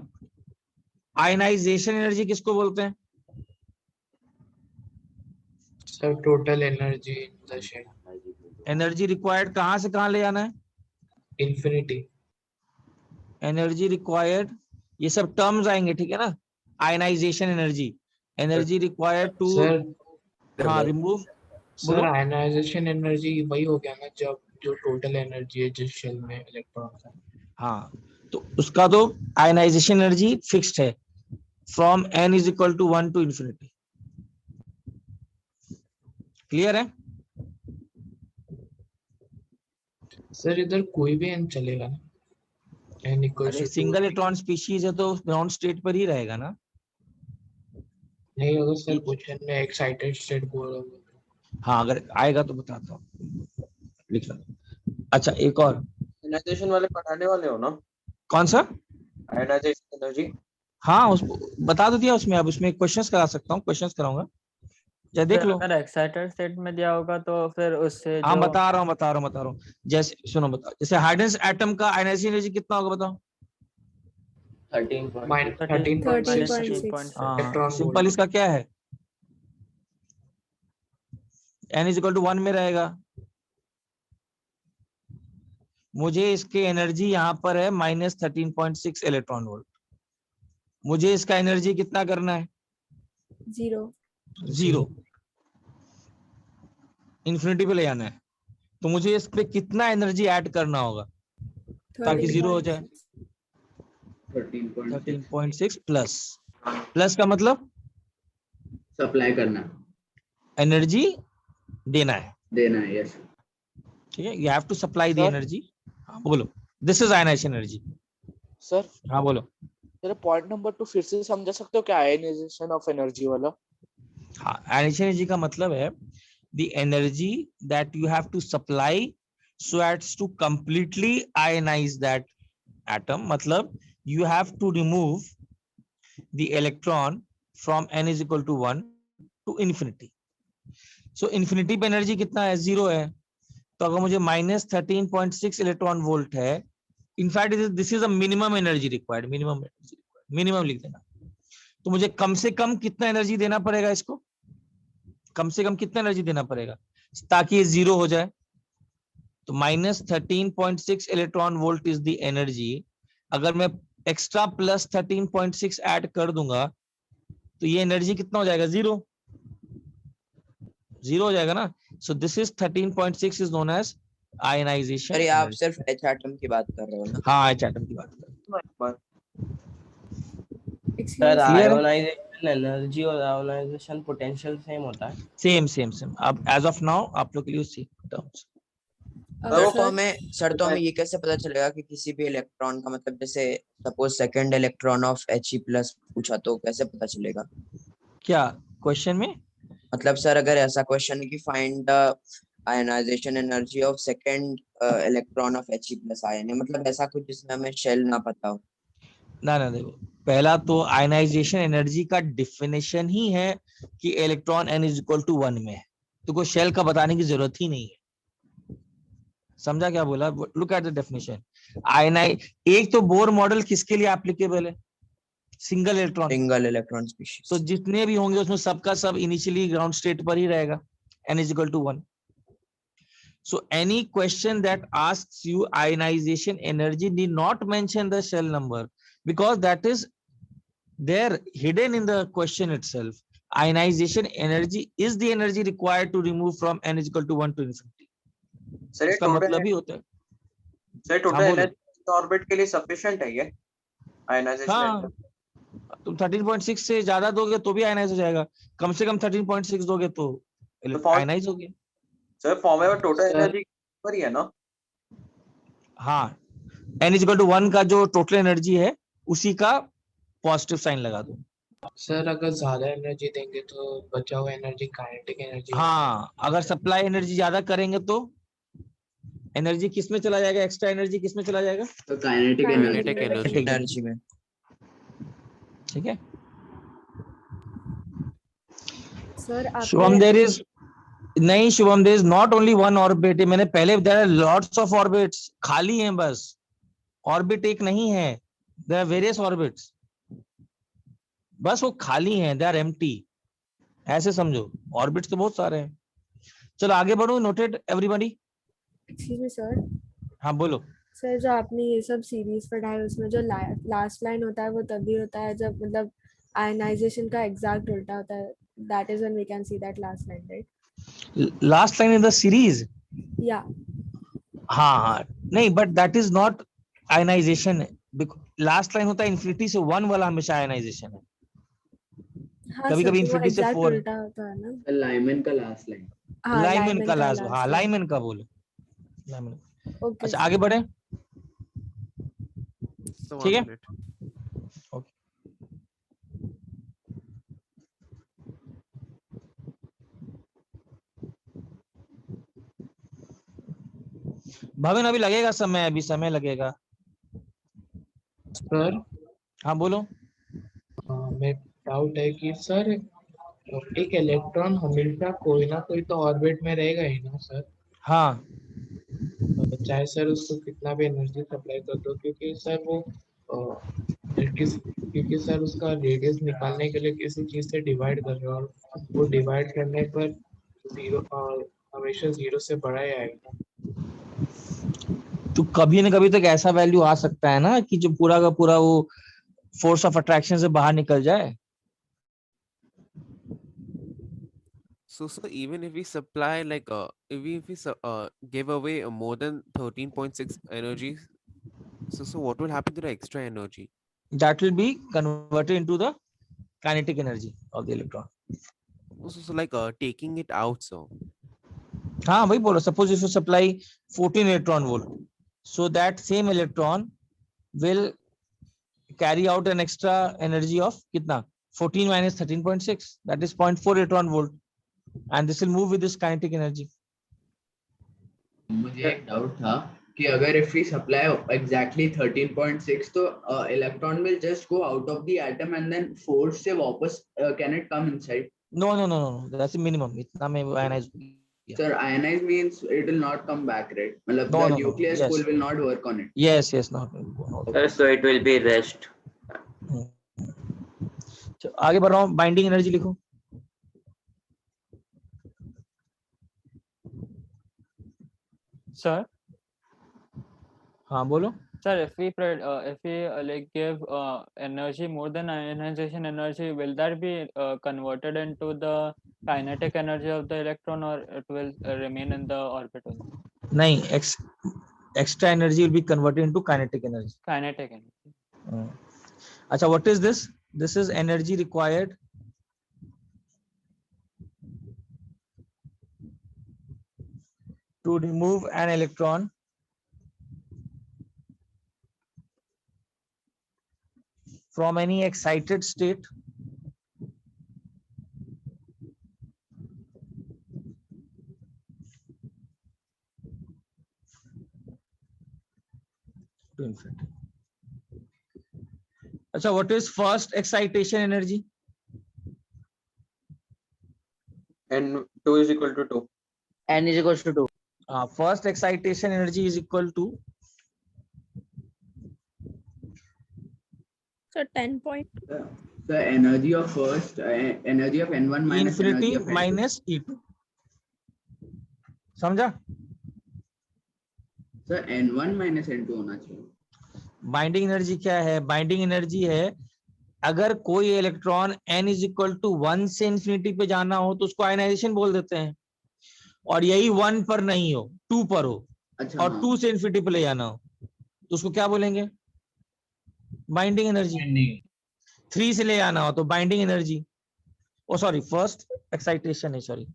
आयनाइजेशन एनर्जी किसको बोलते हैं? Sir total energy in the shell, energy required कहां से कहां ले जाना है? इंफिनिटी। एनर्जी रिक्वायर्ड, ये सब टर्म्स आएंगे, ठीक है ना। Ionization energy, energy required to, हाँ रिमूव, सर आयनाइजेशन एनर्जी वही हो गया ना जब जो टोटल एनर्जी है जिस शेल में इलेक्ट्रॉन है। हाँ तो उसका तो आयनाइजेशन एनर्जी फिक्स्ड है, from n = 1 to infinity। Clear है? सर इधर कोई भी n चलेगा ना, n = अरे 2। सिंगल इलेक्ट्रॉन स्पीशीज है तो ग्राउंड स्टेट पर ही रहेगा ना। नहीं अगर सर क्वेश्चन में एक्साइटेड स्टेट बोल, हाँ अगर आएगा तो बताता हूँ, लिख लो। अच्छा एक और, आयनाइजेशन वाले पढ़ाने वाले हो ना? कौन सा? Ionization energy. हाँ उसको बता दो दिया उसमें, अब उसमें क्वेश्चंस करा सकता हूँ, क्वेश्चंस कराऊंगा, या देख लो। अगर एक्साइटेड स्टेट में दिया होगा तो फिर उससे हाँ जो बता रहा हूँ। जैसे सुनो, बताओ, जैसे हाइड्रोजन एटम का आयनाइजेशन एनर्जी कितना होगा बताओ? 13.6 हाँ सिंपल, इसका क्या है? n = 1 में रहेगा। मुझे इसके एनर्जी यहाँ पर है -13.6 इलेक्ट्रॉन वोल्ट। मुझे इसका एनर्जी कितना करना है? 0 इन्फिनिटी पे ले जाना है, तो मुझे इस पे कितना एनर्जी ऐड करना होगा ताकि 0 हो जाए? 13.6 प्लस का मतलब सप्लाई करना, एनर्जी देना है। यस। ठीक है, you have to supply the energy. हाँ बोलो, this is ionization energy. Sir हाँ बोलो। तेरा पॉइंट नंबर 2 फिर से समझा सकते हो क्या, आयनाइजेशन ऑफ एनर्जी वाला? हाँ आयनाइजेशन एनर्जी का मतलब है the energy that you have to supply so as to completely ionize that atom, मतलब you have to remove the electron from n = 1 to infinity। so infinity पे एनर्जी कितना है? 0 है। तो अगर मुझे -13.6 इलेक्ट्रॉन वोल्ट है, in fact this is a minimum energy required, minimum लिख देना। तो मुझे कम से कम कितना एनर्जी देना पड़ेगा इसको? कम से कम कितना एनर्जी देना पड़ेगा ताकि ये 0 हो जाए? तो -13.6 electron volt is the energy. अगर मैं एक्स्ट्रा +13.6 ऐड कर दूंगा तो ये एनर्जी कितना हो जाएगा? 0 हो जाएगा ना। So this is 13.6 is known as ionization. अरे आप सिर्फ H एटम की बात कर रहे हो ना? हाँ H एटम की बात कर रहे हैं। सर आयोनाइजेशन एनर्जी और आयोनाइजेशन पोटेंशियल सेम होता है? सेम। अब एज ऑफ नाउ आप लोग के लिए उसी टर्म्स। सर तो हमें ये कैसे पता चलेगा कि किसी भी इलेक्ट्रॉन का, मतलब जैसे suppose second electron of He+ पूछा तो कैसे पता चलेगा? क्या क्वेश्चन में? मतलब सर अगर ऐसा क्वेश्चन है कि find the ionization energy of second electron of He plus ion है, मतलब ऐसा कुछ जिसमें हमें शेल ना पता हो। ना ना देखो, पहला तो आयनाइजेशन एनर्जी का डिफिनेशन ही है कि electron n is equal to 1 में है, तो कोई शेल का बताने की जरूरत ही नहीं है। समझा क्या बोला? Look at the definition. एक तो बोर मॉडल किसके लिए एप्लीकेबल है? Single electron species. तो जितने भी होंगे उसमें सबका सब इनिशियली ग्राउंड स्टेट पर ही रहेगा, n is equal to 1. So any question that asks you ionization energy need not mention the shell number, because that is there hidden in the question itself. Ionization energy is the energy required to remove from n is equal to 1 to infinity. Sir इसका मतलब ही होता है सर टोटल एनर्जी ऑर्बिट के लिए सफिशिएंट है ये आयनाइजेशन? हाँ, तुम 13.6 से ज्यादा दोगे तो भी आयनाइज हो जाएगा, कम से कम 13.6 दोगे तो आयनाइज हो गया। सर फॉर्मूला टोटल एनर्जी पर ही है ना? हाँ, n इज इक्वल टू 1 का जो टोटल एनर्जी है उसी का पॉजिटिव साइन लगा दो। सर अगर ज्यादा एनर्जी देंगे तो बचा हुआ एनर्जी काइनेटिक एनर्जी। हाँ, अगर सप्लाई एनर्जी ज्यादा करेंगे तो एनर्जी किस में चला जाएगा? एक्स्ट्रा एनर्जी किस में चला जाएगा? तो काइनेटिक एनर्जी में। ठीक है सर शुभम, देयर इज नहीं Shubham, there is not only one orbit. मैंने पहले there are lots of orbits, खाली हैं बस, ऑर्बिट एक नहीं है, देयर आर वेरियस ऑर्बिट्स, बस वो खाली हैं, दे आर एम्प्टी, ऐसे समझो। ऑर्बिट्स तो बहुत सारे हैं। चलो आगे बढ़ो। Noted everybody? Excuse me sir. हाँ बोलो। सर जो आपने ये सब सीरीज पढ़ा है उसमें जो लास्ट लाइन होता है वो तभी होता है जब मतलब आयनाइजेशन का एग्जैक्ट उल्टा होता है, that is when we can see that last line, right? Last line in the series? या हाँ हाँ, नहीं, but that is not ionization. Last line होता है इन्फिनिटी से 1 वाला, हमेशा आयनाइजेशन है। हाँ कभी सर, कभी तो वो इन्फिनिटी से एग्जैक्ट 4, उल्टा होता है ना। लाइमन का लास्ट लाइन। हाँ, लाइमन का लास्ट, हाँ लाइन। लाइमन का बोलो। ओके अच्छा आगे बढ़े, ठीक है? ओके, भवन अभी लगेगा समय, अभी समय लगेगा। सर हाँ बोलो। मैं डाउट है कि सर एक इलेक्ट्रॉन हमेशा कोई ना कोई तो ऑर्बिट में रहेगा ही ना सर? हाँ, चाहे सर उसको कितना भी एनर्जी सप्लाई कर दो, क्योंकि सर वो क्योंकि सर उसका रेडियस निकालने के लिए किसी चीज से डिवाइड कर रहे हो, और वो डिवाइड करने पर जीरो हमेशा जीरो से बड़ा ही आएगा। तो कभी ना कभी तक ऐसा वैल्यू आ सकता है ना कि जो पूरा का पूरा वो फोर्स ऑफ अट्रैक्शन से बाहर निकल जाए। So even if we supply like if we give away more than 13.6 energy, so what will happen to the extra energy? That will be converted into the kinetic energy of the electron. So like taking it out, so हाँ वही बोलो, suppose if you supply 14 electron volt, so that same electron will carry out an extra energy of कितना? 14 minus 13.6, that is 0.4 electron volt, and this will move with this kinetic energy. मुझे एक डाउट था कि अगर if we supply exactly 13.6 तो electron will just go out of the atom and then force से वापस can it come inside? No, that's the minimum. इतना में ionize होगी। Sir, ionize means it will not come back, right? मतलब No, the nucleus yes. pool will not work on it. Yes, not. So it will be rest. आगे बढ़ रहा हूँ, बाइंडिंग एनर्जी लिखो। Sir, हाँ बोलो। sir, if we like give energy more than ionization energy, will that be converted into the kinetic energy of the electron, or it will remain in the orbital? नहीं, extra energy will be converted into kinetic energy. Kinetic energy. अच्छा, what is this? This is energy required to remove an electron from any excited state to infinity. अच्छा, what is first excitation energy? N2 is equal to 2. N is equals to 2. First excitation energy is equal to So 10 point. The energy of first energy of N1 minus infinity energy of N2. minus E2. समझा? सर N1 minus N2 होना चाहिए. बाइंडिंग एनर्जी क्या है? बाइंडिंग एनर्जी है अगर कोई electron n is equal to 1 से इंफिनिटी पे जाना हो तो उसको आयनाइजेशन बोल देते हैं, और यही 1 पर नहीं हो, 2 पर हो, अच्छा, और हाँ. 2 से इंफिनिटी पे ले जाना हो तो उसको क्या बोलेंगे? Binding energy. 3 से ले जाना हो तो बाइंडिंग एनर्जी, ओ सॉरी फर्स्ट एक्साइटेशन है, sorry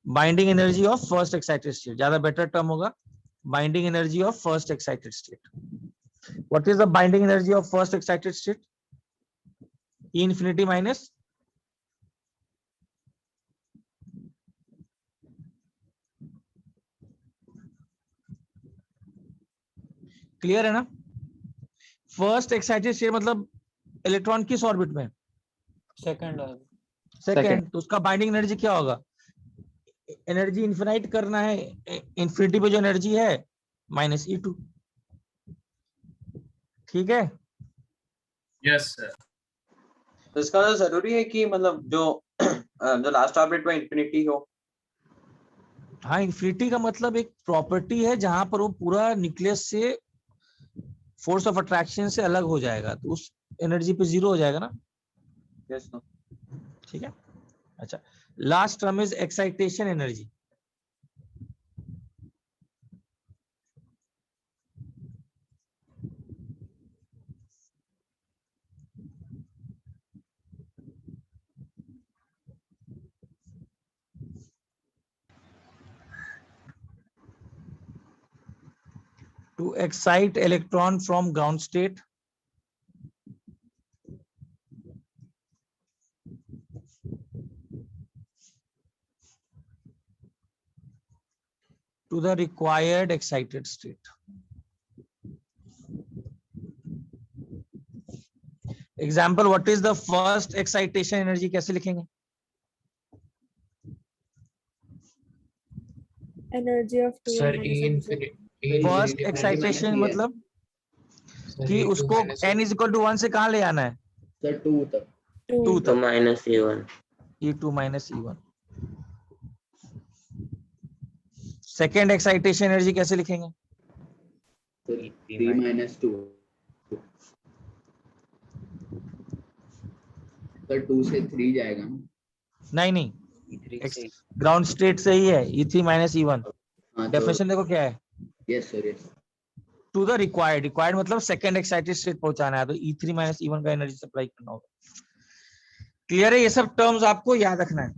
binding energy of first excited state, ज्यादा बेटर टर्म होगा. Binding energy of first excited state. What is the binding energy of first excited state? E infinity minus clear है ना? फर्स्ट एक्साइटेड स्टेट मतलब इलेक्ट्रॉन किस ऑर्बिट में? सेकंड. तो उसका बाइंडिंग एनर्जी क्या होगा? एनर्जी इन्फिनाइट करना है, इंफिनिटी पे जो एनर्जी है माइनस E2. ठीक है? Yes sir. तो इसका तो जरूरी है कि मतलब जो लास्ट ऑर्बिट में इंफिनिटी हो. हाँ, इंफिनिटी का मतलब एक प्रॉपर्टी है जहां पर वो पूरा न्यूक्लियस से फोर्स ऑफ अट्रैक्शन से अलग हो जाएगा, तो उस एनर्जी पे 0 हो जाएगा ना. Yes sir. ठीक है. अच्छा, last term is excitation energy. To excite electron from ground state to the required excited state. Example, what is the first excitation energy? कैसे लिखेंगे? Energy of 2 sir minus E N2. infinity. First excitation मतलब कि उसको n इज इक्वल टू 1 से कहां ले आना है? सर 2 तक. 2 तो तक. Minus E1. E2 minus E1. Second excitation energy कैसे लिखेंगे? 3 minus 2. सर 2 से 3 जाएगा ना? नहीं, ग्राउंड स्टेट से ही है. E3 minus E1. डेफिनेशन देखो क्या है? Yes sir, yes. To the required मतलब सेकंड एक्साइटेड स्टेट पहुंचाना है, तो E3 माइनस E1 का एनर्जी सप्लाई करना होगा. क्लियर है? ये सब टर्म्स आपको याद रखना है.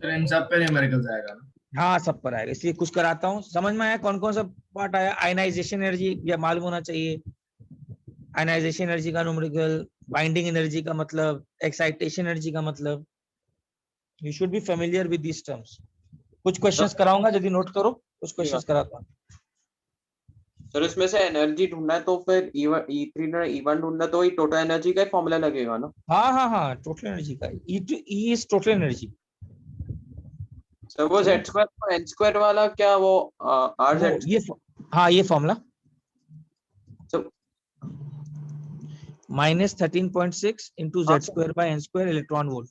सर इन सब पे न्यूमेरिकल्स आएगा ना? हाँ, सब पर आएगा, इसलिए कुछ कराता हूँ. समझ में आया कौन कौन सा पार्ट आया? आयनाइजेशन एनर्जी या मालूम होना चाहिए. आयनाइजेशन एनर्जी का न्यूमेरिकल, बाइंडिंग एनर्जी का मतलब, एक्साइटेशन एनर्जी का मतलब. You should be familiar with these terms. कुछ क्वेश्चंस कराऊंगा, यदि नोट करो. कुछ क्वेश्चंस कराता हूँ. सर इसमें से एनर्जी ढूंढना है तो फिर E3 और E1 ढूंढना है तो वही टोटल एनर्जी का फॉर्मूला लगेगा ना? हाँ, टोटल एनर्जी का. E is total energy. Sir वो Z² और N² वाला क्या वो RZ? ये formula minus 13.6 into Z² by N² electron volt.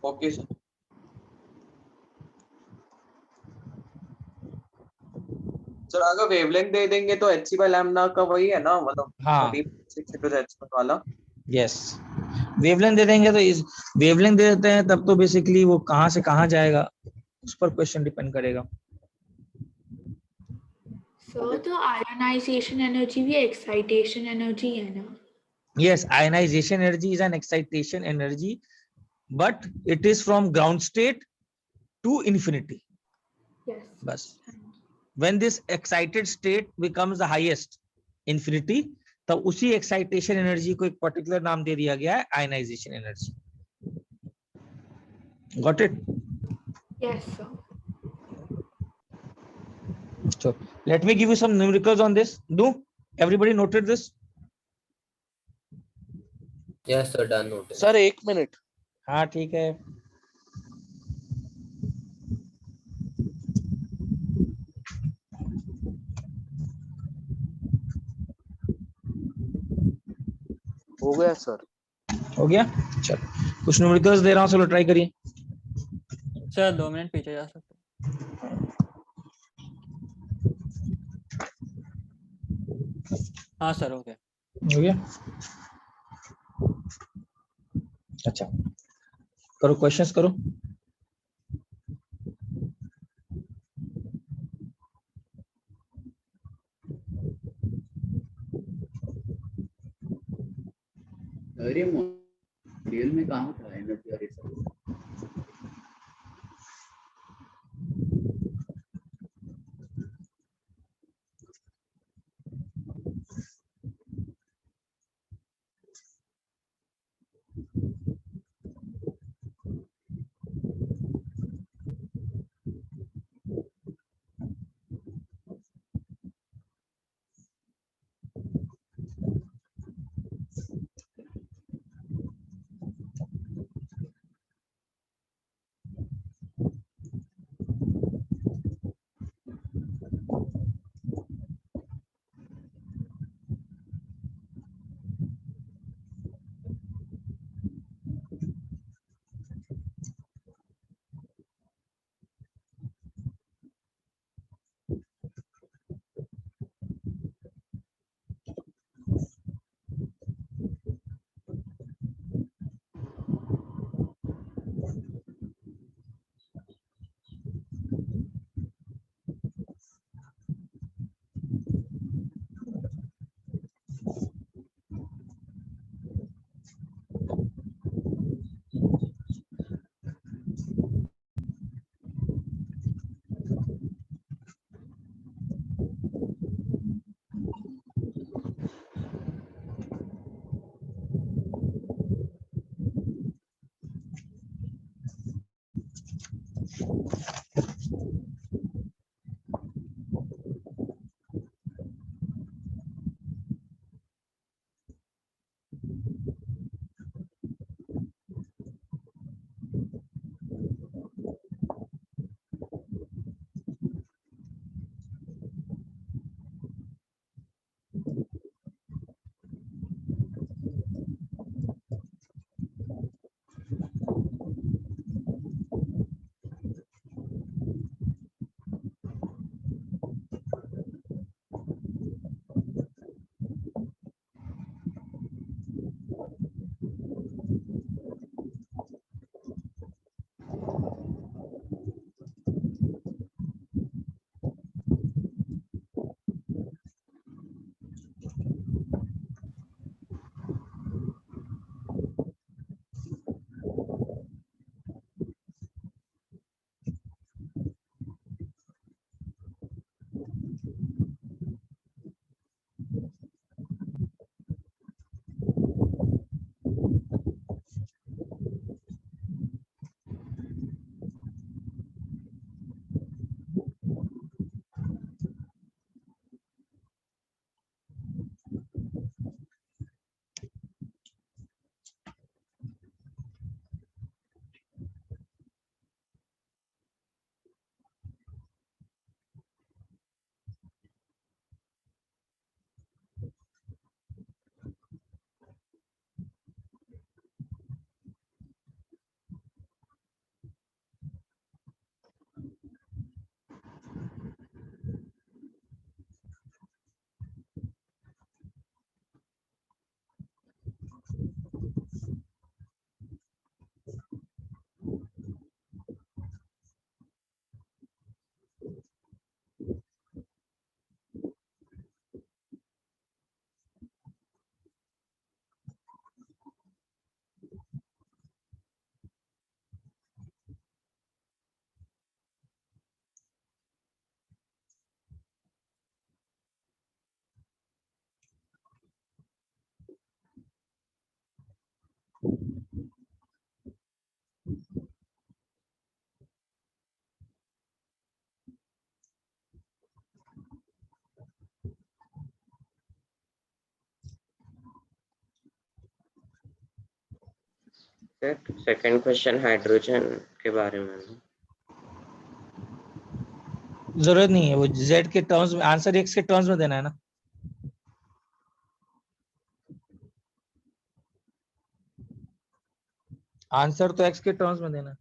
Okay sir. Sir अगर वेवलेंथ दे देंगे तो hc by लैम्डा का वही है ना, मतलब हाँ 13.6 into Z² वाला. यस. वेवलेंथ दे देंगे तो इस वेवलेंथ दे देते हैं तब तो बेसिकली वो कहां से कहां जाएगा उस पर क्वेश्चन डिपेंड करेगा. सर तो आयनाइजेशन एनर्जी भी एक्साइटेशन एनर्जी है ना? Yes, ionization energy is an excitation energy, but it is from ground state to infinity. Yes. Bas. When this excited state becomes the highest, infinity, तब उसी excitation energy को एक particular नाम दे दिया गया है ionization energy. Got it? Yes, sir. So let me give you some numericals on this. Do everybody noted this? Yes sir, done noted. Sir 1 minute. हाँ ठीक है. हो गया सर. हो गया. चलो कुछ न्यूमेरिकल्स दे रहा हूँ, चलो ट्राई करिए. सर 2 मिनट पीछे जा सकते हैं? हाँ सर हो गया. हो गया. अच्छा करो, क्वेश्चंस करो. अरे मॉड्यूल में कहाँ था एनर्जी और रिसोर्स? सेकंड क्वेश्चन हाइड्रोजन के बारे में है। जरूरत नहीं है, वो z के टर्म्स में, आंसर x के टर्म्स में देना है ना। आंसर तो x के टर्म्स में देना है।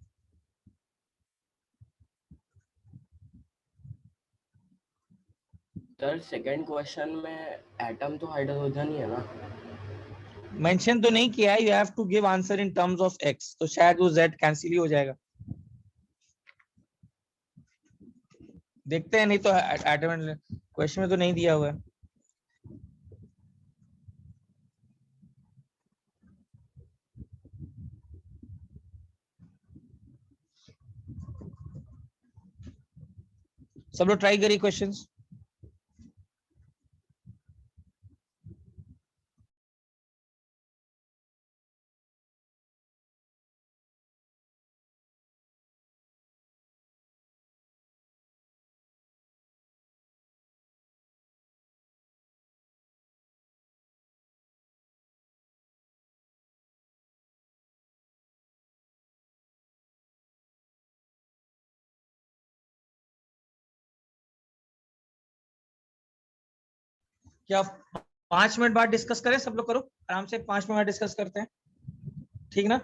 सर सेकंड क्वेश्चन में एटम तो हाइड्रोजन ही है ना। मेंशन तो नहीं किया है, you have to give answer in terms of x, तो शायद वो z कैंसिल ही हो जाएगा। देखते हैं, नहीं तो एटम क्वेश्चन में तो नहीं दिया हुआ है। सब लोग ट्राई करिए क्वेश्चंस। क्या 5 मिनट बाद डिस्कस करें? सब लोग करो आराम से, 5 मिनट डिस्कस करते हैं, ठीक ना?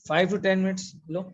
फाइव टू 10 मिनट्स लो।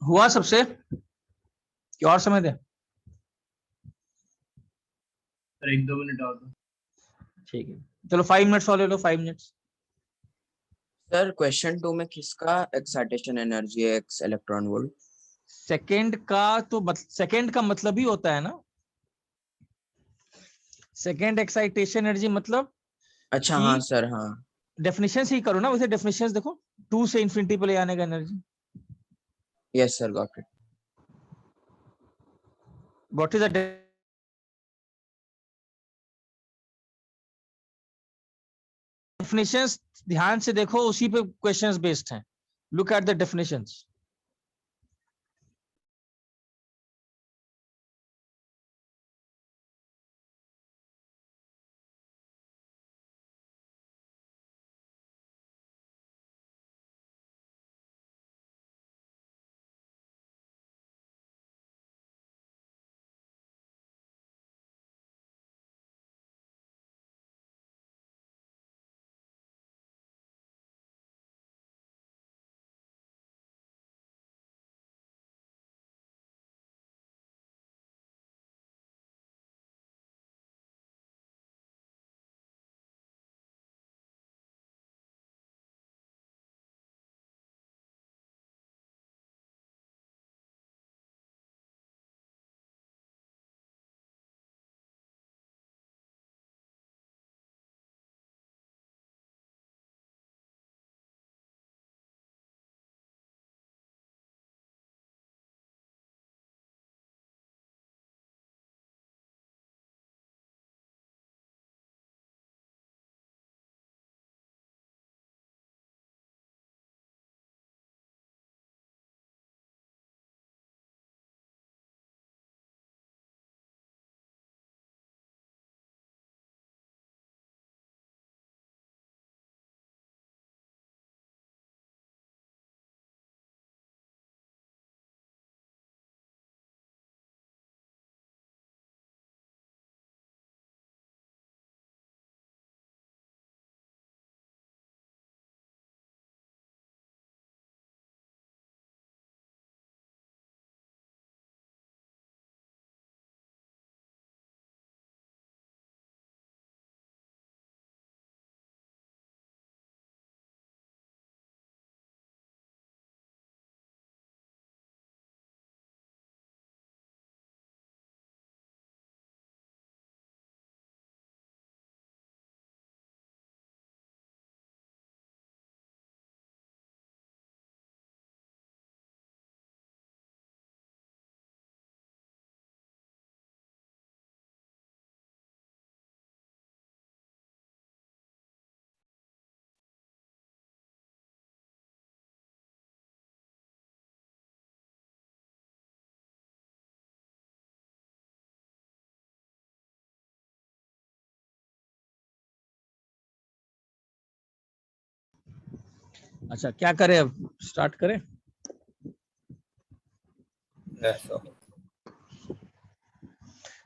हुआ सबसे कि और समय दे? सर 1-2 मिनट और दो। ठीक है, चलो 5 मिनट्स और ले लो, 5 मिनट्स। सर क्वेश्चन 2 में किसका एक्साइटेशन एनर्जी है x इलेक्ट्रॉन वोल्ट? सेकेंड का तो सेकेंड का मतलब ही होता है ना, सेकेंड एक्साइटेशन एनर्जी मतलब अच्छा कि हाँ सर, हाँ डेफिनेशन से ही करो ना, वैसे डेफिनेशन देखो 2 से इंफिनिटी पे ले आने का energy. Yes sir, got it. What is the definitions? ध्यान से देखो, उसी पे क्वेश्चंस बेस्ड हैं। Look at the definitions. अच्छा, क्या करें अब, स्टार्ट करें?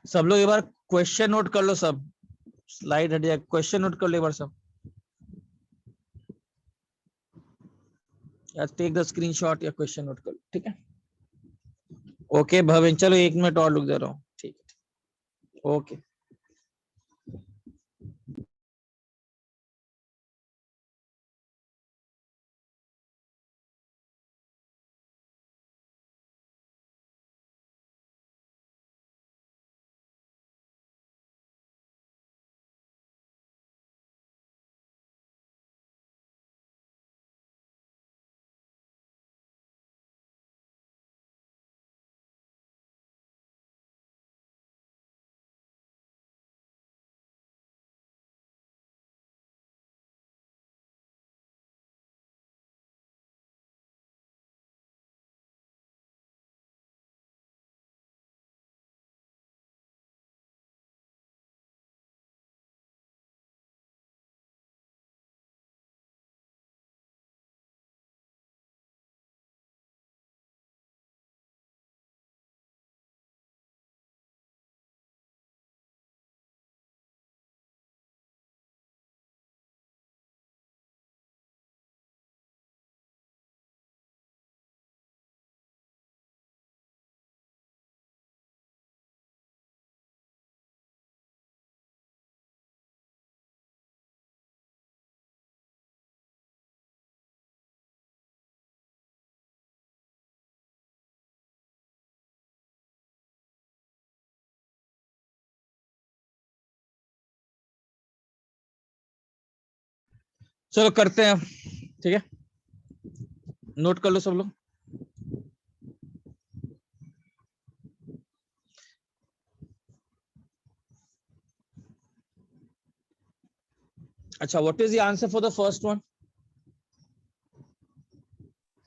सब लोग एक बार क्वेश्चन नोट कर लो, सब स्लाइड हट जाए, क्वेश्चन नोट कर लो एक बार सब, या टेक द स्क्रीनशॉट या क्वेश्चन नोट कर लो, ठीक है? ओके भवन, चलो 1 मिनट और रुक दे रहा हूँ, ठीक है, ओके। चलो करते हैं, ठीक है, नोट कर लो सब लोग। अच्छा, what is the answer for the first one?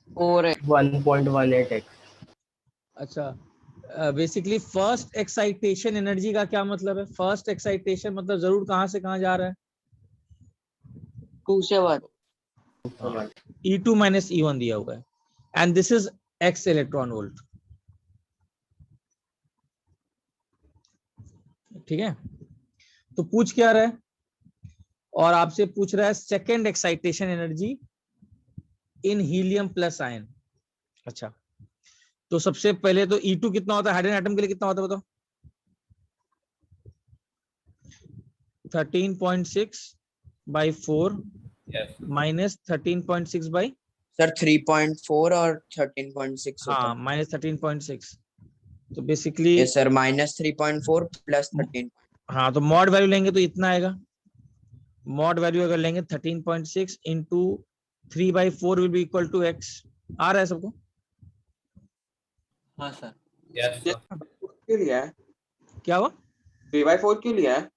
1.18x। अच्छा, बेसिकली फर्स्ट एक्साइटेशन एनर्जी का क्या मतलब है? फर्स्ट एक्साइटेशन मतलब जरूर कहां से कहां जा रहा है? 2 से 1। E2 माइनस E1 दिया हुआ है, and this is x electron volt, ठीक है। तो पूछ क्या रहा है? और आपसे पूछ रहा है second excitation energy in helium plus ion. अच्छा, तो सबसे पहले तो E2 कितना होता है हाइड्रोजन एटम के लिए? कितना होता है बताओ? 13.6/4 माइनस 13.6 बाई सर 3.4 और 13.6 होता हाँ है। माइनस 13.6। तो बेसिकली यस सर, -3.4 प्लस 13। हाँ, तो मॉड वैल्यू लेंगे तो इतना आएगा। मॉड वैल्यू अगर लेंगे 13.6 into 3/4 will be equal to x। आ रहा है सबको? हाँ सर। यस के लिए है क्या हुआ? 3/4 के लिए है।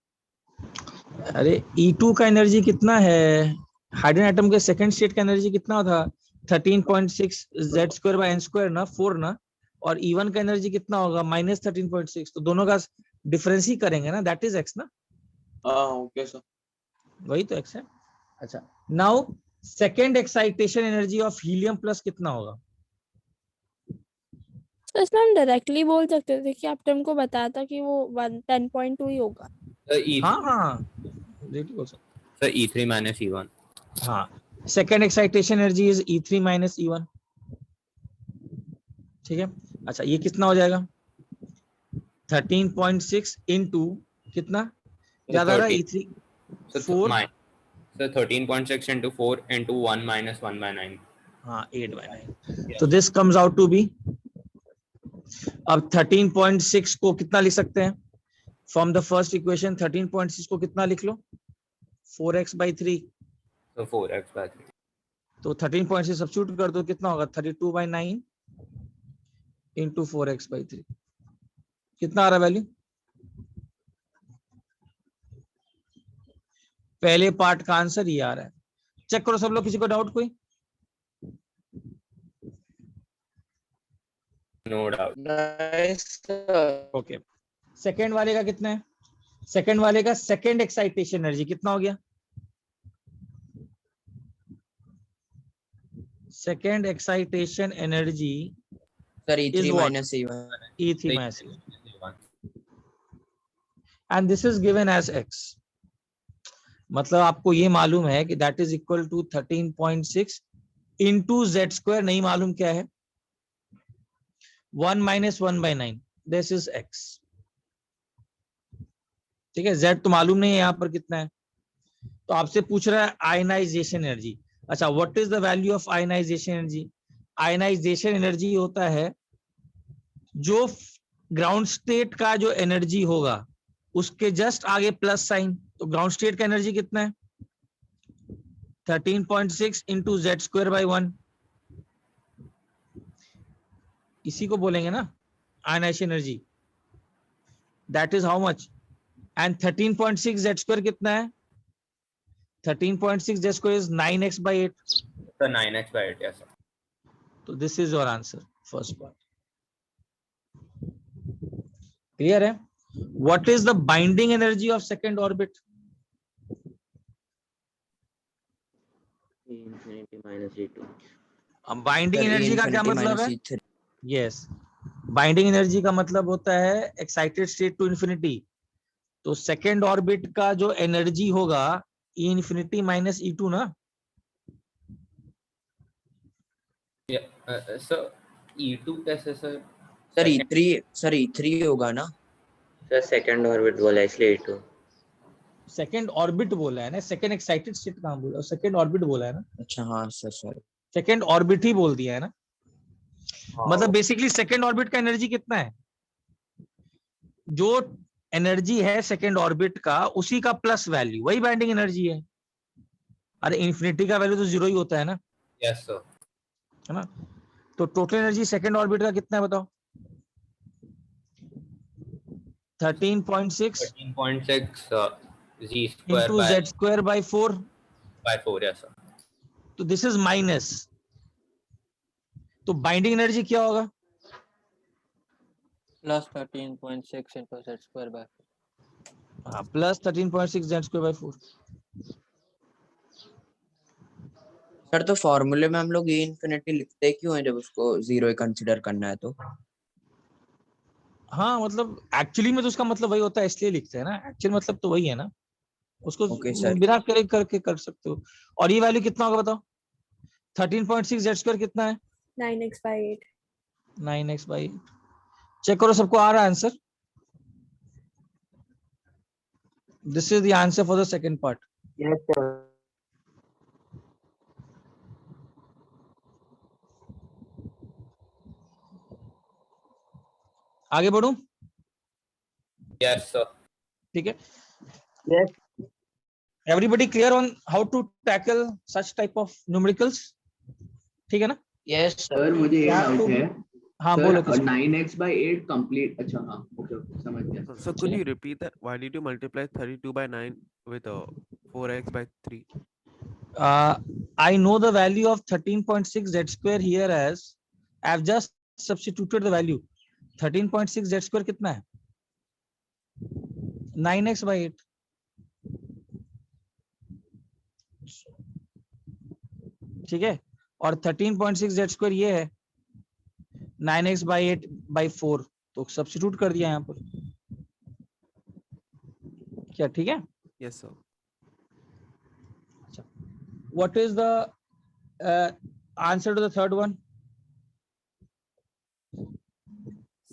अरे E2 का एनर्जी कितना है? हाइड्रोजन एटम के सेकंड स्टेट का एनर्जी कितना था? 13.6 Z²/n² ना, 4 ना। और E1 का एनर्जी कितना होगा? -13.6। तो दोनों का डिफरेंस ही करेंगे ना, दैट इज x ना। ओके सर, वही तो x है। अच्छा, now second excitation energy of helium plus कितना होगा? तो इसमें हम डायरेक्टली बोल सकते थे कि आपने हमको बताया था कि वो 10.2 ही होगा। हाँ हाँ, directly बोल सकते। Sir E3 minus E1। हाँ, second excitation energy is E3 minus E1, ठीक है। अच्छा, ये कितना हो जाएगा? 13.6 इंटू कितना ज्यादा रहा? E3 4, sir 13.6 into 4 into 1 minus 1/9। हाँ 8/9। तो this comes out to be, अब 13.6 को कितना लिख सकते हैं फ्रॉम द फर्स्ट इक्वेशन? 13.6 को कितना लिख लो? 4x/3। तो 4x/3। तो 13.6 सब्स्टिट्यूट कर दो, कितना होगा? 32/9 इंटू 4x/3। कितना आ रहा वैल्यू? पहले पार्ट का आंसर ये आ रहा है। चेक करो सब लोग, किसी को डाउट कोई? No doubt. ओके, सेकेंड वाले का कितना है? सेकेंड वाले का सेकेंड एक्साइटेशन एनर्जी कितना हो गया? Second excitation energy sir E3 is what? minus E1। E3 minus E1, and this is given as x। मतलब आपको ये मालूम है कि that is equal to 13.6 into z², नहीं मालूम क्या है? 1 minus 1/9, this is x, ठीक है। z तो मालूम नहीं है यहाँ पर कितना है। तो आपसे पूछ रहा है आयनाइजेशन एनर्जी। अच्छा, what is the value of ionization energy? Ionization energy होता है जो ग्राउंड स्टेट का जो एनर्जी होगा उसके जस्ट आगे प्लस साइन। तो ग्राउंड स्टेट का एनर्जी कितना है? 13.6 इंटू Z²/1, इसी को बोलेंगे ना ionization energy. That is how much? And 13.6 Z² कितना है? 13.6 Z² is 9x/8। Sir 9x/8, yes sir. तो this is your answer, first part. Clear है? What is the binding energy of second orbit? E∞ minus E2। अब बाइंडिंग सर एनर्जी का क्या E∞ मतलब है? minus E3। Yes, binding energy का मतलब होता है एक्साइटेड स्टेट टू इंफिनिटी। तो सेकेंड ऑर्बिट का जो एनर्जी होगा E∞ माइनस E2 ना। सर E2 कैसे सर? सर E3 होगा ना। सर सेकंड ऑर्बिट बोला इसलिए E2। सेकेंड ऑर्बिट बोला है ना, सेकेंड एक्साइटेड स्टेट कहाँ बोला? सेकेंड ऑर्बिट बोला है ना। अच्छा हाँ सर, सॉरी। सेकेंड ऑर्बिट ही बोल दिया है ना। मतलब बेसिकली सेकेंड ऑर्बिट का एनर्जी कितना है? जो एनर्जी है सेकेंड ऑर्बिट का उसी का प्लस वैल्यू, वही बाइंडिंग एनर्जी है। अरे इन्फिनिटी का वैल्यू तो 0 ही होता है ना, Yes, sir. है ना? तो टोटल एनर्जी सेकंड ऑर्बिट का कितना है बताओ? 13.6 13.6 z square into z square by 4. by 4. Yes, sir. तो दिस इज माइनस, तो बाइंडिंग एनर्जी क्या होगा? Plus 13.6 into z square by 4. हाँ, plus 13.6 z square by 4. Sir तो फॉर्मूले में हम लोग ये इन्फिनिटी लिखते क्यों हैं जब उसको 0 ही कंसीडर करना है तो? हाँ मतलब एक्चुअली में तो उसका मतलब वही होता है, इसलिए लिखते हैं ना, एक्चुअल मतलब तो वही है ना, उसको Okay, sir. बिना करे करके कर सकते हो. और ये वैल्यू कितना होगा बताओ? 13.6 z square कितना है? 9x by 8. 9x by 8. Check करो सबको आ रहा है answer? This is the answer for the second part. Yes, sir. आगे बढ़ूं? Yes, sir. ठीक है. Yes. Everybody clear on how to tackle such type of numericals? ठीक है ना? Yes, sir. मुझे ये डाउट है. हाँ Sir, बोलो कुछ. 9x by 8 complete. अच्छा हाँ, okay, समझ गया. So could you repeat that? Why did you multiply 32 by 9 with 4x by 3? I know the value of 13.6 z square here as I have just substituted the value. 13.6 z square कितना है? 9x by 8. ठीक है. और 13.6 z square ये है 9x by 8 by 4. तो सब्स्टिट्यूट कर दिया यहाँ पर. क्या ठीक है? Yes, sir. What is the answer to the third one?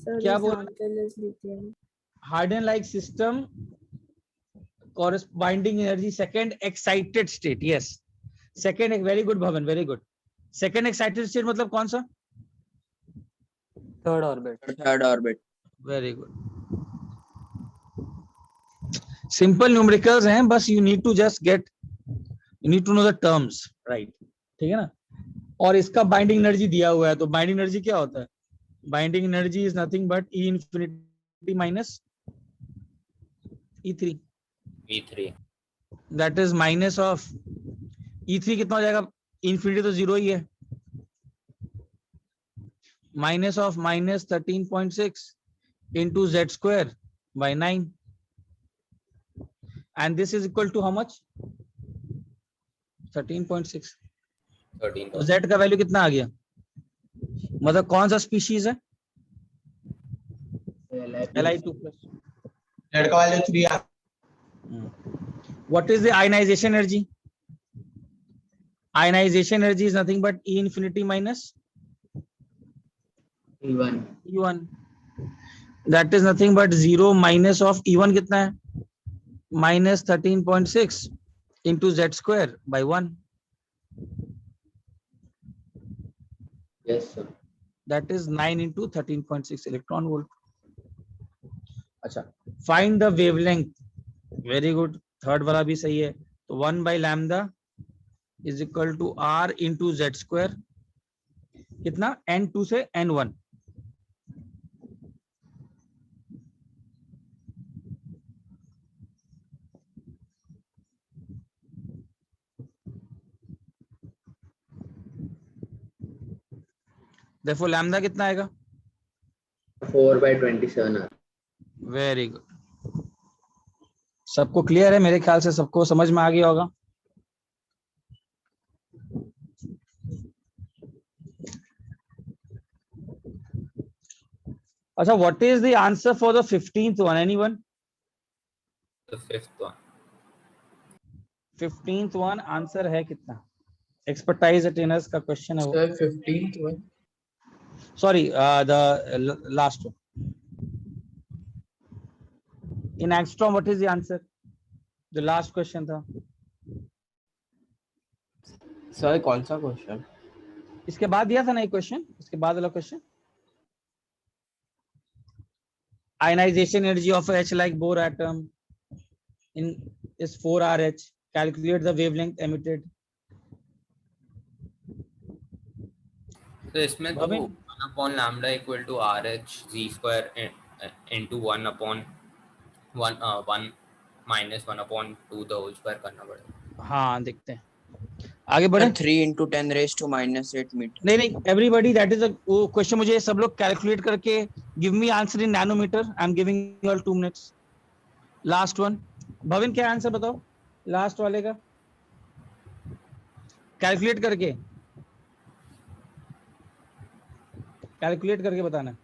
So क्या the बोल? sample is lithium. Harden-like system corresponding energy second excited state. Yes, second. Very good Bhavan, very good. Second excited state मतलब कौन सा? Third orbit. Third orbit. Very good. Simple numericals हैं, बस you need to just get, you need to know the terms, right? ठीक है ना? और इसका बाइंडिंग एनर्जी दिया हुआ है, तो बाइंडिंग एनर्जी क्या होता है? Binding energy is nothing but E infinity minus E3. E3. That is minus of E3 कितना हो जाएगा? इन्फिनिटी तो 0 ही है. Minus of minus 13.6 into z square by 9. And this is equal to how much? 13.6. 13. तो z का वैल्यू कितना आ गया? मतलब कौन सा स्पीशीज है? Li2 plus. Z का वैल्यू 3 आ. What is the ionization energy? Ionization energy is nothing but E infinity minus E1. E1. That is nothing but 0 minus of E1 कितना है? Minus 13.6 into z square by 1. Yes, sir. That is 9 into 13.6 electron volt. अच्छा, find the wavelength. Very good. Third वाला भी सही है. तो 1 by lambda is equal to R into z square. कितना? N2 से N1. Therefore lambda कितना आएगा? 4 by 27. Very good. सबको क्लियर है? मेरे ख्याल से सबको समझ में आ गया होगा. अच्छा, what is the answer for the 15th one? Anyone? The fifth one. 15th one answer है कितना? एक्सपर्टाइज अटेनर्स का क्वेश्चन है वो. Sir, 15th one. Sorry, the last one. In angstrom, what is the answer? The last question था. सर कौन सा क्वेश्चन? इसके बाद दिया था ना एक क्वेश्चन, इसके बाद वाला question. Ionization energy of H like Bohr atom in is 4RH. Calculate the wavelength emitted. तो इसमें तो Bhavin? 1 upon lambda equal to RH z square into 1 upon 1 minus 1 upon 2 the whole square करना पड़ेगा. हाँ देखते हैं, आगे बढ़े. 3 into 10 raised to -8 मीटर. नहीं, एवरीबडी दैट इज वो क्वेश्चन. मुझे सब लोग कैलकुलेट करके give me answer in nanometre. I am giving you all 2 minutes. Last one. Bhavin क्या आंसर बताओ लास्ट वाले का, कैलकुलेट करके बताना.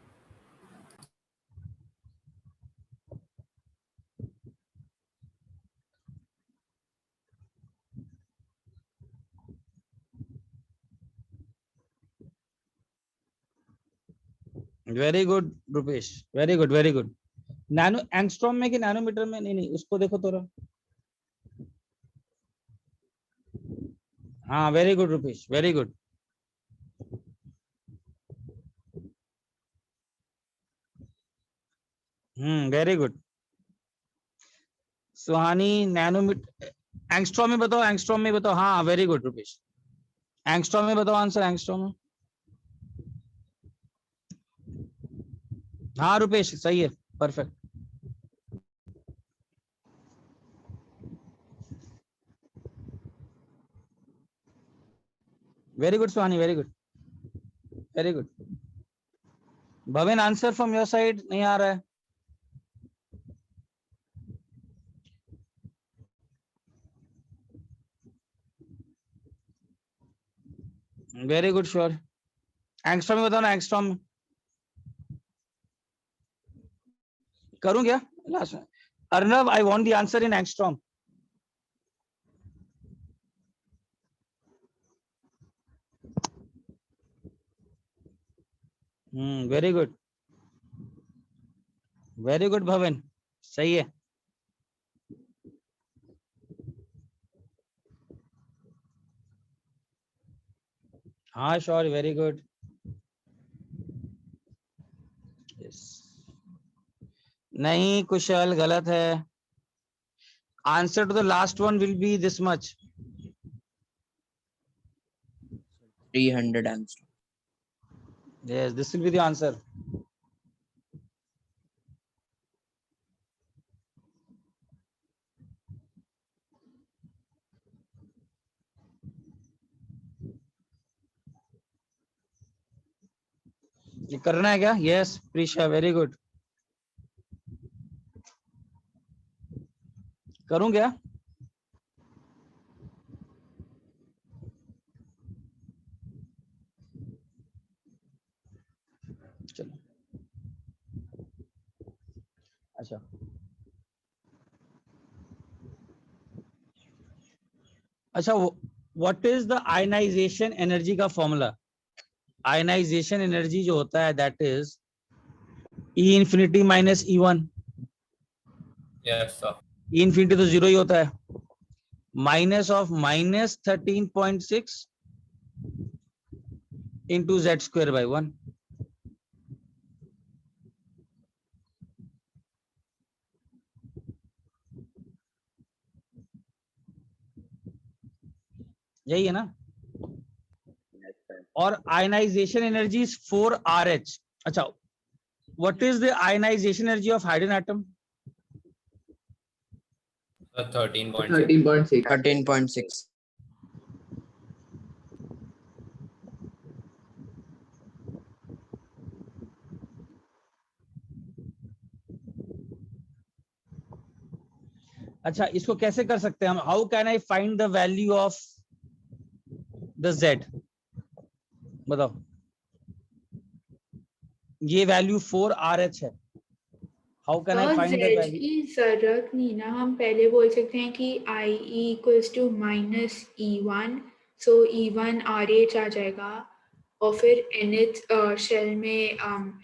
Very good Rupesh, very good very good. Nano angstrom में कि नैनोमीटर में? नहीं उसको देखो थोड़ा. हाँ very good Rupesh, very good. Very good. Suhani nanometre angstrom में बताओ, एंगस्ट्रॉम में बताओ. हाँ वेरी गुड रुपेश, एंगस्ट्रॉम में बताओ आंसर. एंगस्ट्रॉम में हाँ रुपेश सही है, perfect. Very good Suhani, very good very good. Bhavin answer from your side नहीं आ रहा है. Very good sure. एंगस्ट्रॉम में बताओ ना, एंगस्ट्रॉम में करूं क्या लास्ट में? Arnav I want the answer in angstrom. Very good भवन, सही है. हाँ श्योर, वेरी गुड. नहीं कुशल, गलत है. Answer to the last one will be this much. 300 angstrom. Yes, this will be the answer. ये करना है क्या? Yes Preesha, very good. करूं क्या? चलो अच्छा, what is the ionization energy का फॉर्मूला? आयनाइजेशन एनर्जी जो होता है that is E infinity minus E1. Yes sir. E infinity तो 0 ही होता है. Minus of minus 13.6 into Z square by 1. यही है ना? और आयनाइजेशन एनर्जी इज 4RH. अच्छा, what is the ionization energy of hydrogen atom? 13.6. 13.6. अच्छा, इसको कैसे कर सकते हैं हम? How can I find the value of the Z? बताओ. ये वैल्यू 4RH है. How can I find the Z value? की जरूरत नहीं ना, हम पहले बोल सकते हैं कि IE equals to minus E1, so E1 RH आ जाएगा और फिर nth शेल में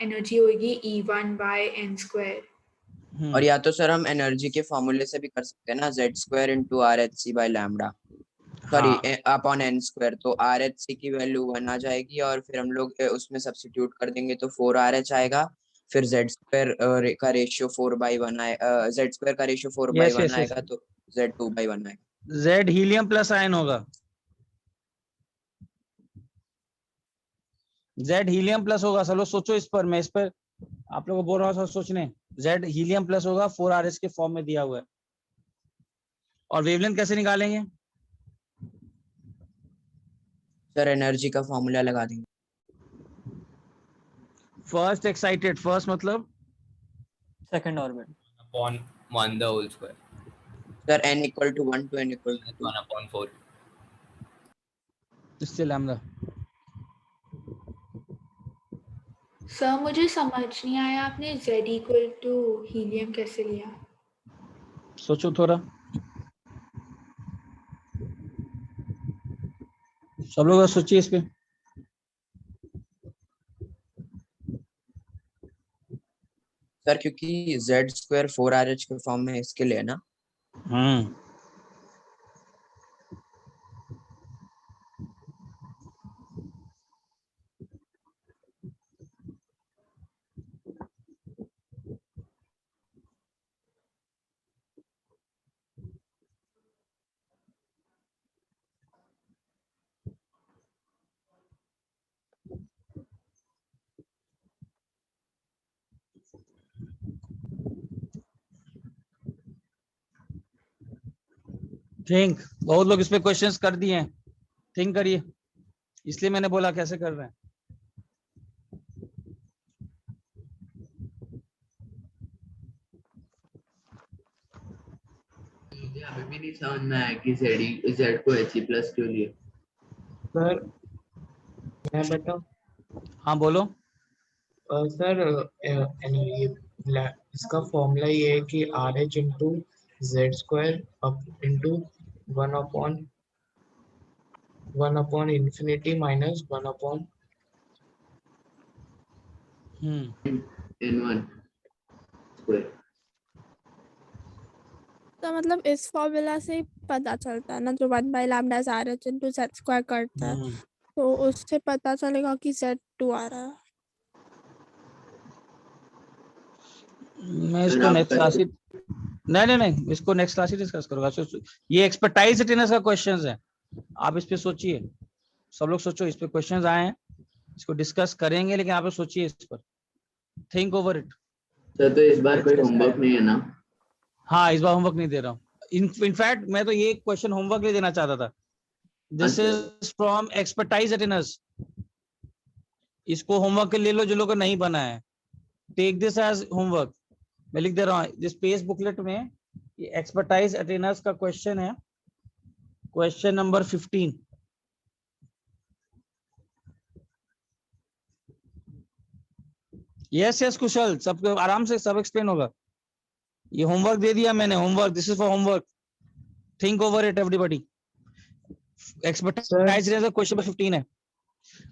एनर्जी होगी E1 बाय n स्क्वायर. और या तो सर हम एनर्जी के फॉर्मूले से भी कर सकते हैं ना, Z square into RH by lambda, sorry upon n square. तो RH की वैल्यू 1 आ जाएगी और फिर हम लोग उसमें सब्स्टिट्यूट कर देंगे तो 4RH आएगा. फिर Z स्क्वायर का रेशियो 4/1 आएगा, Z स्क्वायर का रेशियो 4/1 आएगा तो Z 2/1 आएगा. Z हीलियम प्लस आयन होगा, Z हीलियम प्लस होगा। सब लोग सोचो इस पर, मैं इस पर आप लोगों को बोल रहा हूँ सोचने। Z हीलियम प्लस होगा, 4RH के फॉर्म में दिया हुआ है। और वेवलेंथ कैसे निकालेंगे? सर एनर्जी का फॉर्मूला लगा देंगे। फर्स्ट एक्साइटेड, फर्स्ट मतलब second orbit upon 1 the whole square. Sir n equal to 1 to n equal to 2 1 upon 4. इससे लैम्डा। सर मुझे समझ नहीं आया, आपने Z इक्वल टू हीलियम कैसे लिया? सोचो थोड़ा, सब लोग सोचिए इस पे। सर क्योंकि Z स्क्वायर 4RH के फॉर्म में इसके लिए ना। थिंक, बहुत लोग इस पे क्वेश्चंस कर दिए हैं, थिंक करिए, इसलिए मैंने बोला कैसे कर रहे हैं। मुझे अभी भी नहीं समझ में आया कि Z को He प्लस क्यों लिए। सर मैं बताऊं? हाँ बोलो। सर इसका फॉर्मूला ये है कि RH into Z square up into 1 upon infinity minus 1 upon N1 square. तो मतलब इस फॉर्मूला से ही पता चलता है ना, जो 1 by lambda RH into Z square करता है, तो उससे पता चलेगा कि Z2 आ रहा है। मैं इसको नेक्स्ट क्लास ही नहीं इसको नेक्स्ट क्लास ही डिस्कस करूंगा। ये एक्सपर्टाइज अटेंडेंस का क्वेश्चंस है, आप इस पे सोचिए, सब लोग सोचो, इस पे क्वेश्चंस आए हैं, इसको डिस्कस करेंगे, लेकिन आप सोचिए इस पर, थिंक ओवर इट। सर तो इस बार कोई होमवर्क नहीं है ना? हाँ इस बार होमवर्क नहीं दे रहा हूँ, इनफैक्ट मैं तो ये क्वेश्चन होमवर्क नहीं देना चाहता था। This is from expertise attendance, इसको होमवर्क के ले लो जो लोगों को नहीं बना है, टेक दिस एज होमवर्क। मैं लिख दे रहा हूँ जिस पेज बुकलेट में, ये एक्सपर्टाइज अटेंडेंस का क्वेश्चन है, क्वेश्चन नंबर 15। यस कुशल, सब आराम से सब एक्सप्लेन होगा। ये होमवर्क दे दिया मैंने, homework, this is for homework, think over it everybody. Expertise attendance question number 15 है।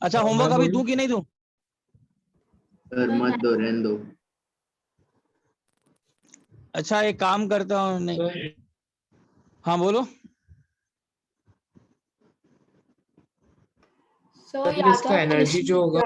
अच्छा होमवर्क अभी दूं कि नहीं दूं? सर मत दो, रहने दो। अच्छा एक काम करता हूँ, नहीं हाँ बोलो। सर या तो इसका एनर्जी जो होगा